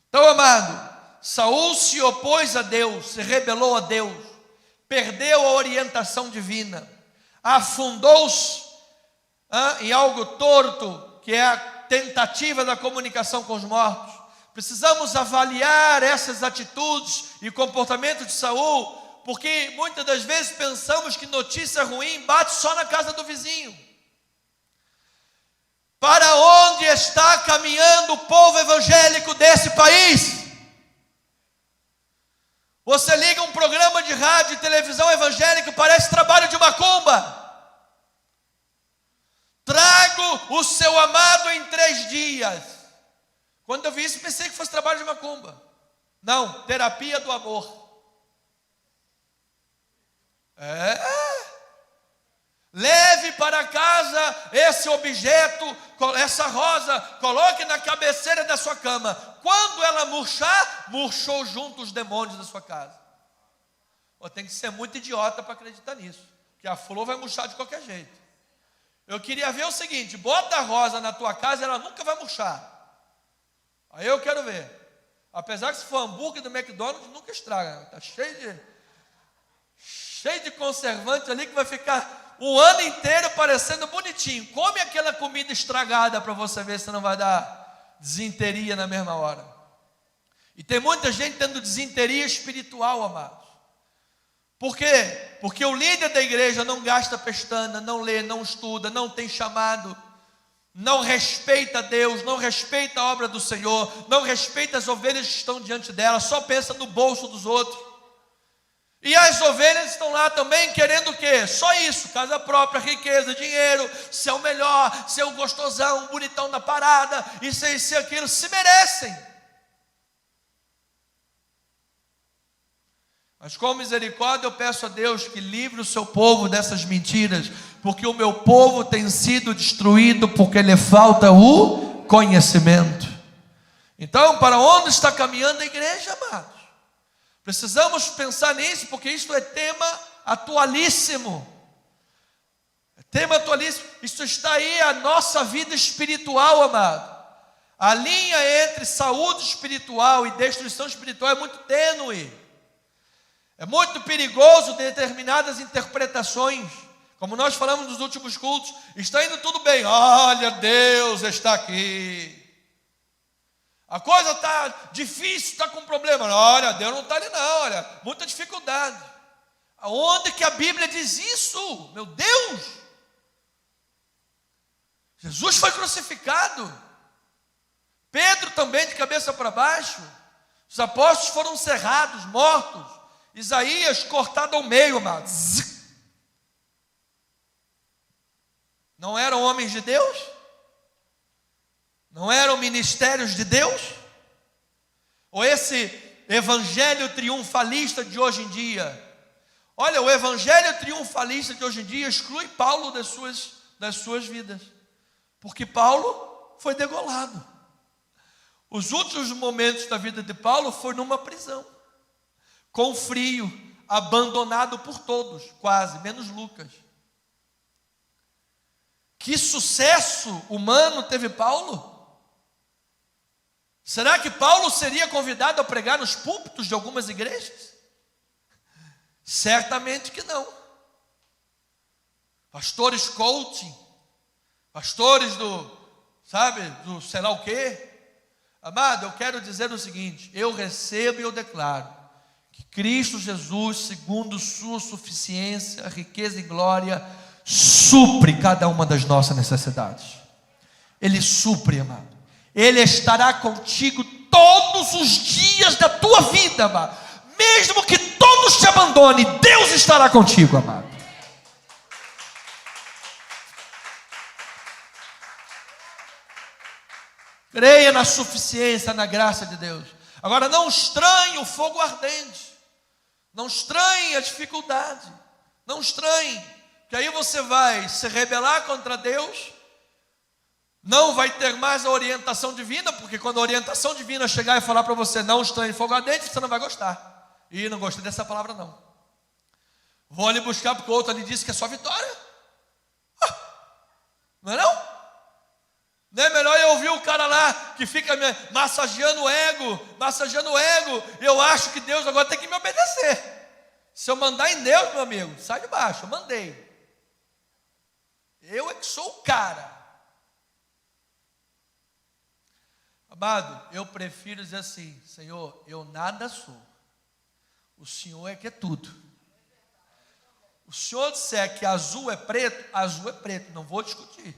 Então, amado, Saul se opôs a Deus, se rebelou a Deus, perdeu a orientação divina, afundou-se em algo torto, que é a tentativa da comunicação com os mortos. Precisamos avaliar essas atitudes e comportamento de Saul, porque muitas das vezes pensamos que notícia ruim bate só na casa do vizinho. Para onde está caminhando o povo evangélico desse país? Você liga um programa de rádio e televisão evangélico, parece trabalho de macumba. Trago o seu amado em 3 dias. Quando eu vi isso, pensei que fosse trabalho de macumba. Não, terapia do amor. Leve para casa esse objeto, essa rosa, coloque na cabeceira da sua cama. Quando ela murchar, murchou junto os demônios da sua casa. Tem que ser muito idiota para acreditar nisso, que a flor vai murchar de qualquer jeito. Eu queria ver o seguinte: bota a rosa na tua casa, ela nunca vai murchar. Aí eu quero ver. Apesar que se for hambúrguer do McDonald's, nunca estraga. Está cheio de conservante ali que vai ficar o ano inteiro parecendo bonitinho. Come aquela comida estragada para você ver se não vai dar desinteria na mesma hora. E tem muita gente tendo desinteria espiritual, amados. Por quê? Porque o líder da igreja não gasta pestana, não lê, não estuda, não tem chamado, não respeita Deus, não respeita a obra do Senhor, não respeita as ovelhas que estão diante dela, só pensa no bolso dos outros. E as ovelhas estão lá também querendo o quê? Só isso: casa própria, riqueza, dinheiro, ser o melhor, ser o gostosão, o bonitão na parada, isso e isso e aquilo. Se merecem. Mas com misericórdia eu peço a Deus que livre o seu povo dessas mentiras, porque o meu povo tem sido destruído porque lhe falta o conhecimento. Então, para onde está caminhando a igreja, amados? Precisamos pensar nisso, porque isso é tema atualíssimo. É tema atualíssimo. Isso está aí, a nossa vida espiritual, amado. A linha entre saúde espiritual e destruição espiritual é muito tênue. É muito perigoso determinadas interpretações. Como nós falamos nos últimos cultos, está indo tudo bem. Olha, Deus está aqui. A coisa está difícil, está com problema. Olha, Deus não está ali não, olha, muita dificuldade. Aonde que a Bíblia diz isso? Meu Deus! Jesus foi crucificado. Pedro também de cabeça para baixo. Os apóstolos foram cerrados, mortos. Isaías cortado ao meio, amados. Não eram homens de Deus? Não eram ministérios de Deus? Ou esse evangelho triunfalista de hoje em dia. Olha, o evangelho triunfalista de hoje em dia exclui Paulo das suas vidas, porque Paulo foi degolado. Os últimos momentos da vida de Paulo foi numa prisão, com frio, abandonado por todos, quase, menos Lucas. Que sucesso humano teve Paulo? Será que Paulo seria convidado a pregar nos púlpitos de algumas igrejas? Certamente que não. Pastores coaching, pastores do sei lá o quê. Amado, eu quero dizer o seguinte: eu recebo e eu declaro que Cristo Jesus, segundo sua suficiência, riqueza e glória, supre cada uma das nossas necessidades. Ele supre, amado. Ele estará contigo todos os dias da tua vida, amado. Mesmo que todos te abandonem, Deus estará contigo, amado. Creia na suficiência, na graça de Deus. Agora, não estranhe o fogo ardente. Não estranhe a dificuldade. Não estranhe, que aí você vai se rebelar contra Deus. Não vai ter mais a orientação divina, porque quando a orientação divina chegar e falar para você, não estranhe fogo ardente, você não vai gostar. E não gostei dessa palavra não. Vou ali buscar porque o outro ali disse que é só vitória. Não é não? Não é melhor eu ouvir o cara lá que fica massageando o ego, e eu acho que Deus agora tem que me obedecer. Se eu mandar em Deus, meu amigo, sai de baixo, eu mandei. Eu é que sou o cara. Amado, eu prefiro dizer assim: Senhor, eu nada sou. O Senhor é que é tudo. O Senhor disser que azul é preto, não vou discutir.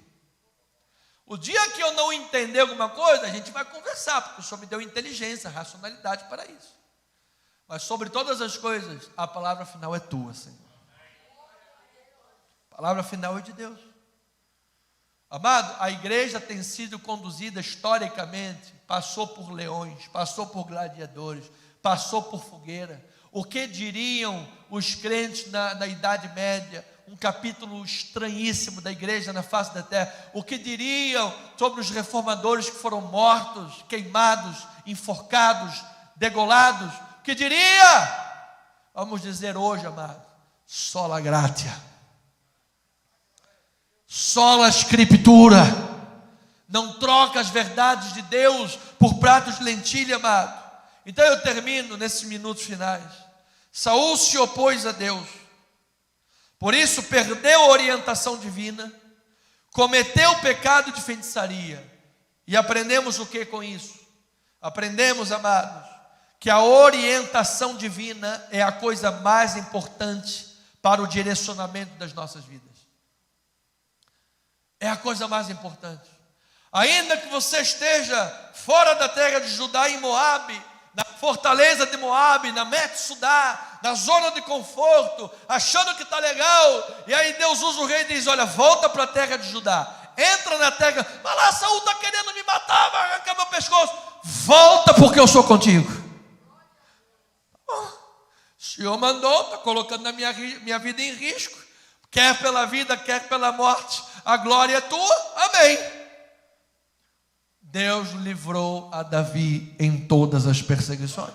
O dia que eu não entender alguma coisa, a gente vai conversar, porque o Senhor me deu inteligência, racionalidade para isso. Mas sobre todas as coisas, a palavra final é tua, Senhor. A palavra final é de Deus. Amado, a igreja tem sido conduzida historicamente, passou por leões, passou por gladiadores, passou por fogueira. O que diriam os crentes na Idade Média? Um capítulo estranhíssimo da igreja na face da terra. O que diriam sobre os reformadores que foram mortos, queimados, enforcados, degolados? O que diria? Vamos dizer hoje, amado, sola gratia, sola escritura. Não troca as verdades de Deus por pratos de lentilha, amado. Então eu termino nesses minutos finais. Saul se opôs a Deus, por isso perdeu a orientação divina, cometeu o pecado de feitiçaria. E aprendemos o que com isso? Aprendemos, amados, que a orientação divina é a coisa mais importante para o direcionamento das nossas vidas. É a coisa mais importante. Ainda que você esteja fora da terra de Judá, em Moabe, na fortaleza de Moabe, na Metsudá, na zona de conforto, achando que está legal, e aí Deus usa o rei e diz: olha, volta para a terra de Judá, entra na terra, mas lá Saul está querendo me matar, vai arrancar meu pescoço. Volta, porque eu sou contigo. O Senhor mandou, está colocando a minha vida em risco, quer pela vida, quer pela morte, a glória é tua, amém. Deus livrou a Davi em todas as perseguições.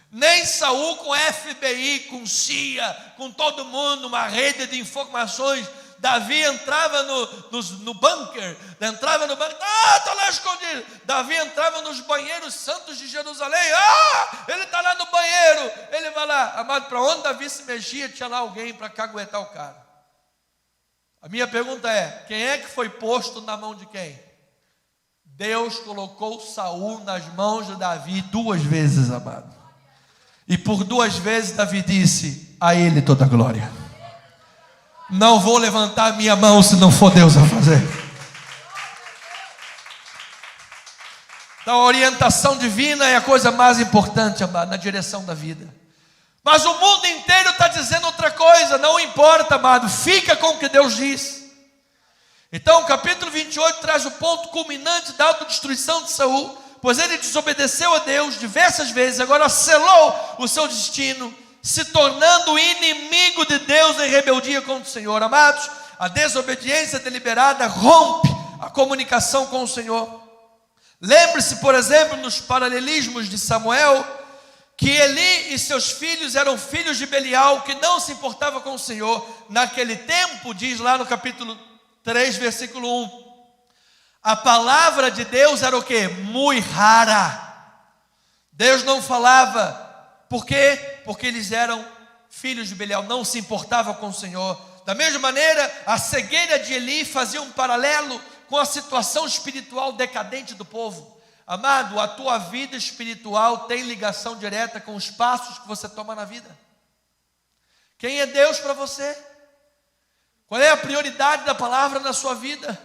Nem Saul com FBI, com CIA, com todo mundo, uma rede de informações. Davi entrava no bunker, está lá escondido. Davi entrava nos banheiros santos de Jerusalém, ele está lá no banheiro, ele vai lá. Amado, para onde Davi se mexia, tinha lá alguém para caguetar o cara. A minha pergunta é: quem é que foi posto na mão de quem? Deus colocou Saul nas mãos de Davi 2 vezes, amado. E por 2 vezes Davi disse: a ele toda a glória. Não vou levantar a minha mão se não for Deus a fazer. Então a orientação divina é a coisa mais importante, amado, na direção da vida. Mas o mundo inteiro está dizendo outra coisa. Não importa, amado, fica com o que Deus diz. Então o capítulo 28 traz o ponto culminante da autodestruição de Saul, pois ele desobedeceu a Deus diversas vezes, agora selou o seu destino, se tornando inimigo de Deus em rebeldia contra o Senhor. Amados, a desobediência deliberada rompe a comunicação com o Senhor. Lembre-se, por exemplo, nos paralelismos de Samuel, que Eli e seus filhos eram filhos de Belial, que não se importava com o Senhor. Naquele tempo, diz lá no capítulo 3, versículo 1, a palavra de Deus era o quê? Muito rara. Deus não falava. Por quê? Porque eles eram filhos de Belial, não se importavam com o Senhor. Da mesma maneira, a cegueira de Eli fazia um paralelo com a situação espiritual decadente do povo. Amado, a tua vida espiritual tem ligação direta com os passos que você toma na vida. Quem é Deus para você? Qual é a prioridade da palavra na sua vida?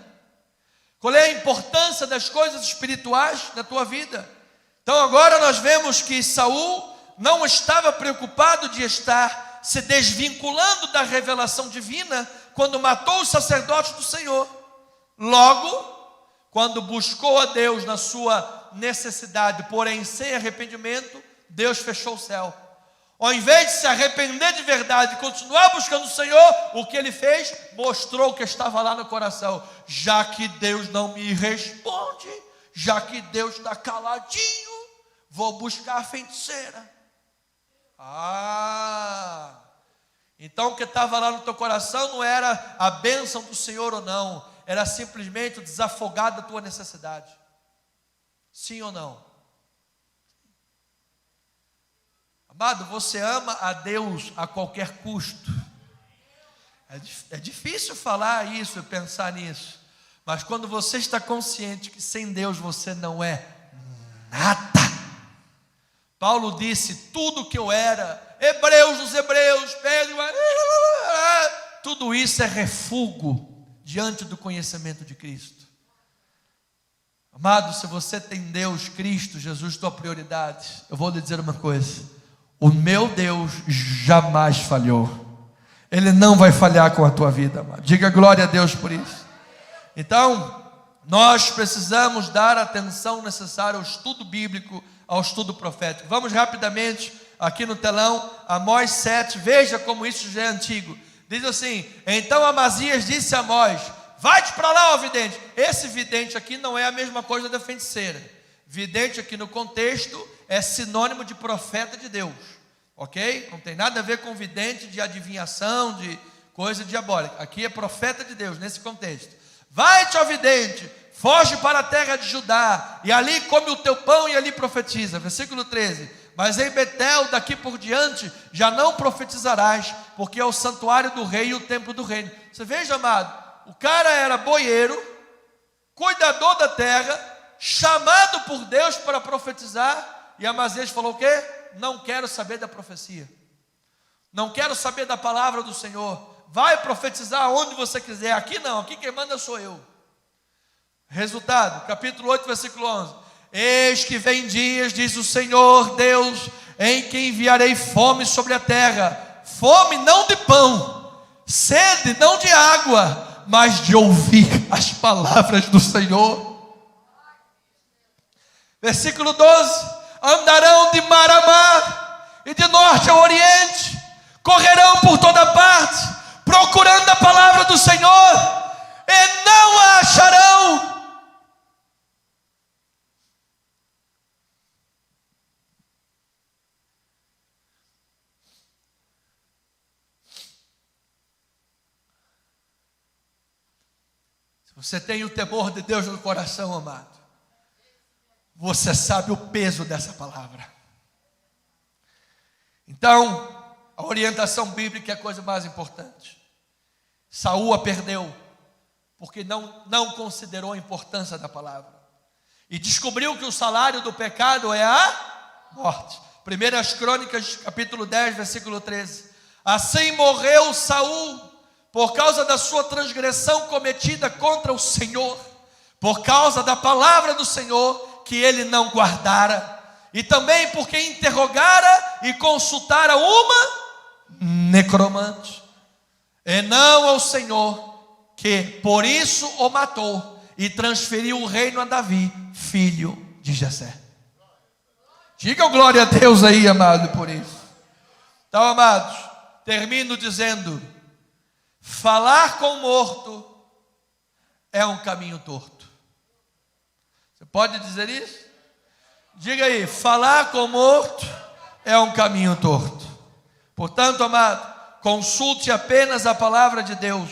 Qual é a importância das coisas espirituais na tua vida? Então agora nós vemos que Saul não estava preocupado de estar se desvinculando da revelação divina quando matou os sacerdotes do Senhor. Logo, quando buscou a Deus na sua necessidade, porém sem arrependimento, Deus fechou o céu. Ao invés de se arrepender de verdade e continuar buscando o Senhor, o que ele fez? Mostrou o que estava lá no coração. Já que Deus não me responde, já que Deus está caladinho, vou buscar a feiticeira. Então o que estava lá no teu coração não era a bênção do Senhor ou não, era simplesmente o desafogar da tua necessidade. Sim ou não? Amado, você ama a Deus a qualquer custo. É difícil falar isso e pensar nisso, mas quando você está consciente que sem Deus você não é nada. Paulo disse: tudo que eu era, Hebreus dos Hebreus, Pedro, tudo isso é refúgio diante do conhecimento de Cristo. Amado, se você tem Deus, Cristo, Jesus, tua prioridade, eu vou lhe dizer uma coisa: o meu Deus jamais falhou. Ele não vai falhar com a tua vida, amado. Diga glória a Deus por isso. Então, nós precisamos dar a atenção necessária ao estudo bíblico, ao estudo profético. Vamos rapidamente aqui no telão, Amós 7, veja como isso já é antigo. Diz assim: então Amazias disse a Amós: vai-te para lá, ó vidente. Esse vidente aqui não é a mesma coisa da feiticeira. Vidente aqui no contexto é sinônimo de profeta de Deus, ok? Não tem nada a ver com vidente de adivinhação, de coisa diabólica. Aqui é profeta de Deus nesse contexto. Vai-te, ó vidente, foge para a terra de Judá, e ali come o teu pão e ali profetiza. Versículo 13: mas em Betel, daqui por diante, já não profetizarás, porque é o santuário do rei e o templo do reino. Você veja, amado, o cara era boieiro, cuidador da terra, chamado por Deus para profetizar, e Amazias falou o quê? Não quero saber da profecia, não quero saber da palavra do Senhor. Vai profetizar onde você quiser, aqui não, aqui quem manda sou eu. Resultado, capítulo 8, versículo 11: eis que vem dias, diz o Senhor Deus, em que enviarei fome sobre a terra, fome não de pão, sede não de água, mas de ouvir as palavras do Senhor. Versículo 12: andarão de mar a mar e de norte a oriente, correrão por toda parte, procurando a palavra do Senhor, e não a acharão. Se você tem o temor de Deus no coração, amado, você sabe o peso dessa palavra. Então, a orientação bíblica é a coisa mais importante. Saul a perdeu, porque não considerou a importância da palavra, e descobriu que o salário do pecado é a morte. 1 Crônicas, capítulo 10, versículo 13: assim morreu Saul, por causa da sua transgressão cometida contra o Senhor, por causa da palavra do Senhor que ele não guardara, e também porque interrogara e consultara uma necromante, e não ao Senhor, que por isso o matou, e transferiu o reino a Davi, filho de Jessé. Diga glória a Deus aí, amado, por isso. Então, amados, termino dizendo: falar com o morto é um caminho torto. Você pode dizer isso? Diga aí: falar com o morto é um caminho torto. Portanto, amado, consulte apenas a palavra de Deus.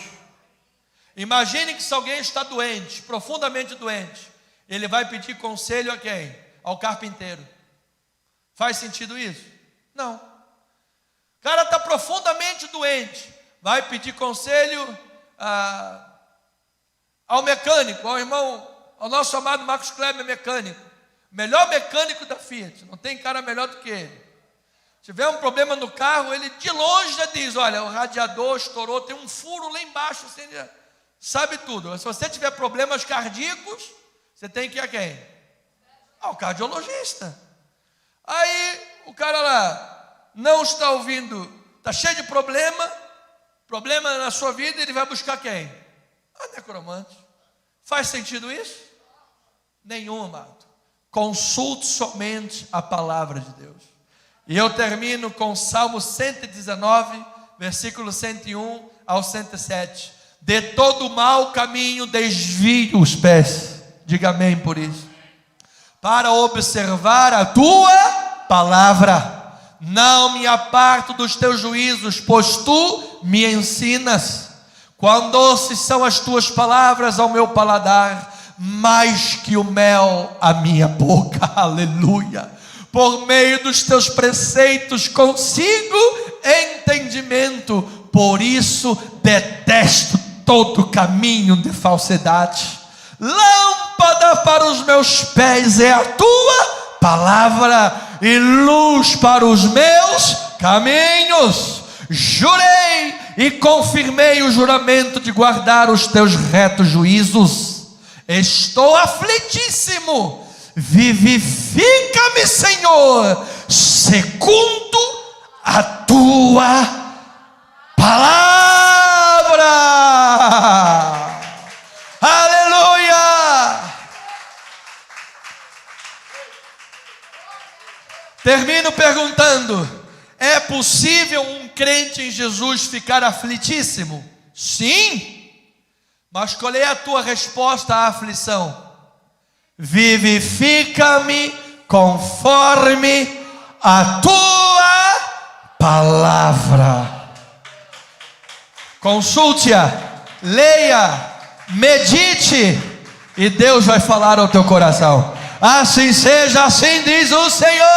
Imagine que se alguém está doente, profundamente doente, ele vai pedir conselho a quem? Ao carpinteiro. Faz sentido isso? Não. O cara está profundamente doente, vai pedir conselho ao mecânico, ao nosso amado Marcos Kleber, mecânico, melhor mecânico da Fiat, não tem cara melhor do que ele. Se tiver um problema no carro, ele de longe já diz: olha, o radiador estourou, tem um furo lá embaixo, assim, sabe tudo. Se você tiver problemas cardíacos, você tem que ir a quem? Ao cardiologista. Aí o cara lá não está ouvindo, está cheio de problema na sua vida, ele vai buscar quem? A necromante. Faz sentido isso? Nenhum, amado. Consulte somente a palavra de Deus. E eu termino com Salmo 119, versículo 101 ao 107. De todo mau caminho desvie os pés. Diga amém por isso. Para observar a tua palavra. Não me aparto dos teus juízos, pois tu me ensinas. Quão doces são as tuas palavras ao meu paladar, mais que o mel à minha boca. Aleluia. Por meio dos teus preceitos consigo entendimento, por isso detesto todo caminho de falsidade. Lâmpada para os meus pés é a tua palavra, e luz para os meus caminhos. Jurei e confirmei o juramento de guardar os teus retos juízos. Estou aflitíssimo. Vivifica-me, Senhor, segundo a tua palavra. Aleluia. Termino perguntando: é possível um crente em Jesus ficar aflitíssimo? Sim. Mas qual é a tua resposta à aflição? Vivifica-me conforme a tua palavra. Consulte-a, leia, medite, e Deus vai falar ao teu coração. Assim seja, assim diz o Senhor.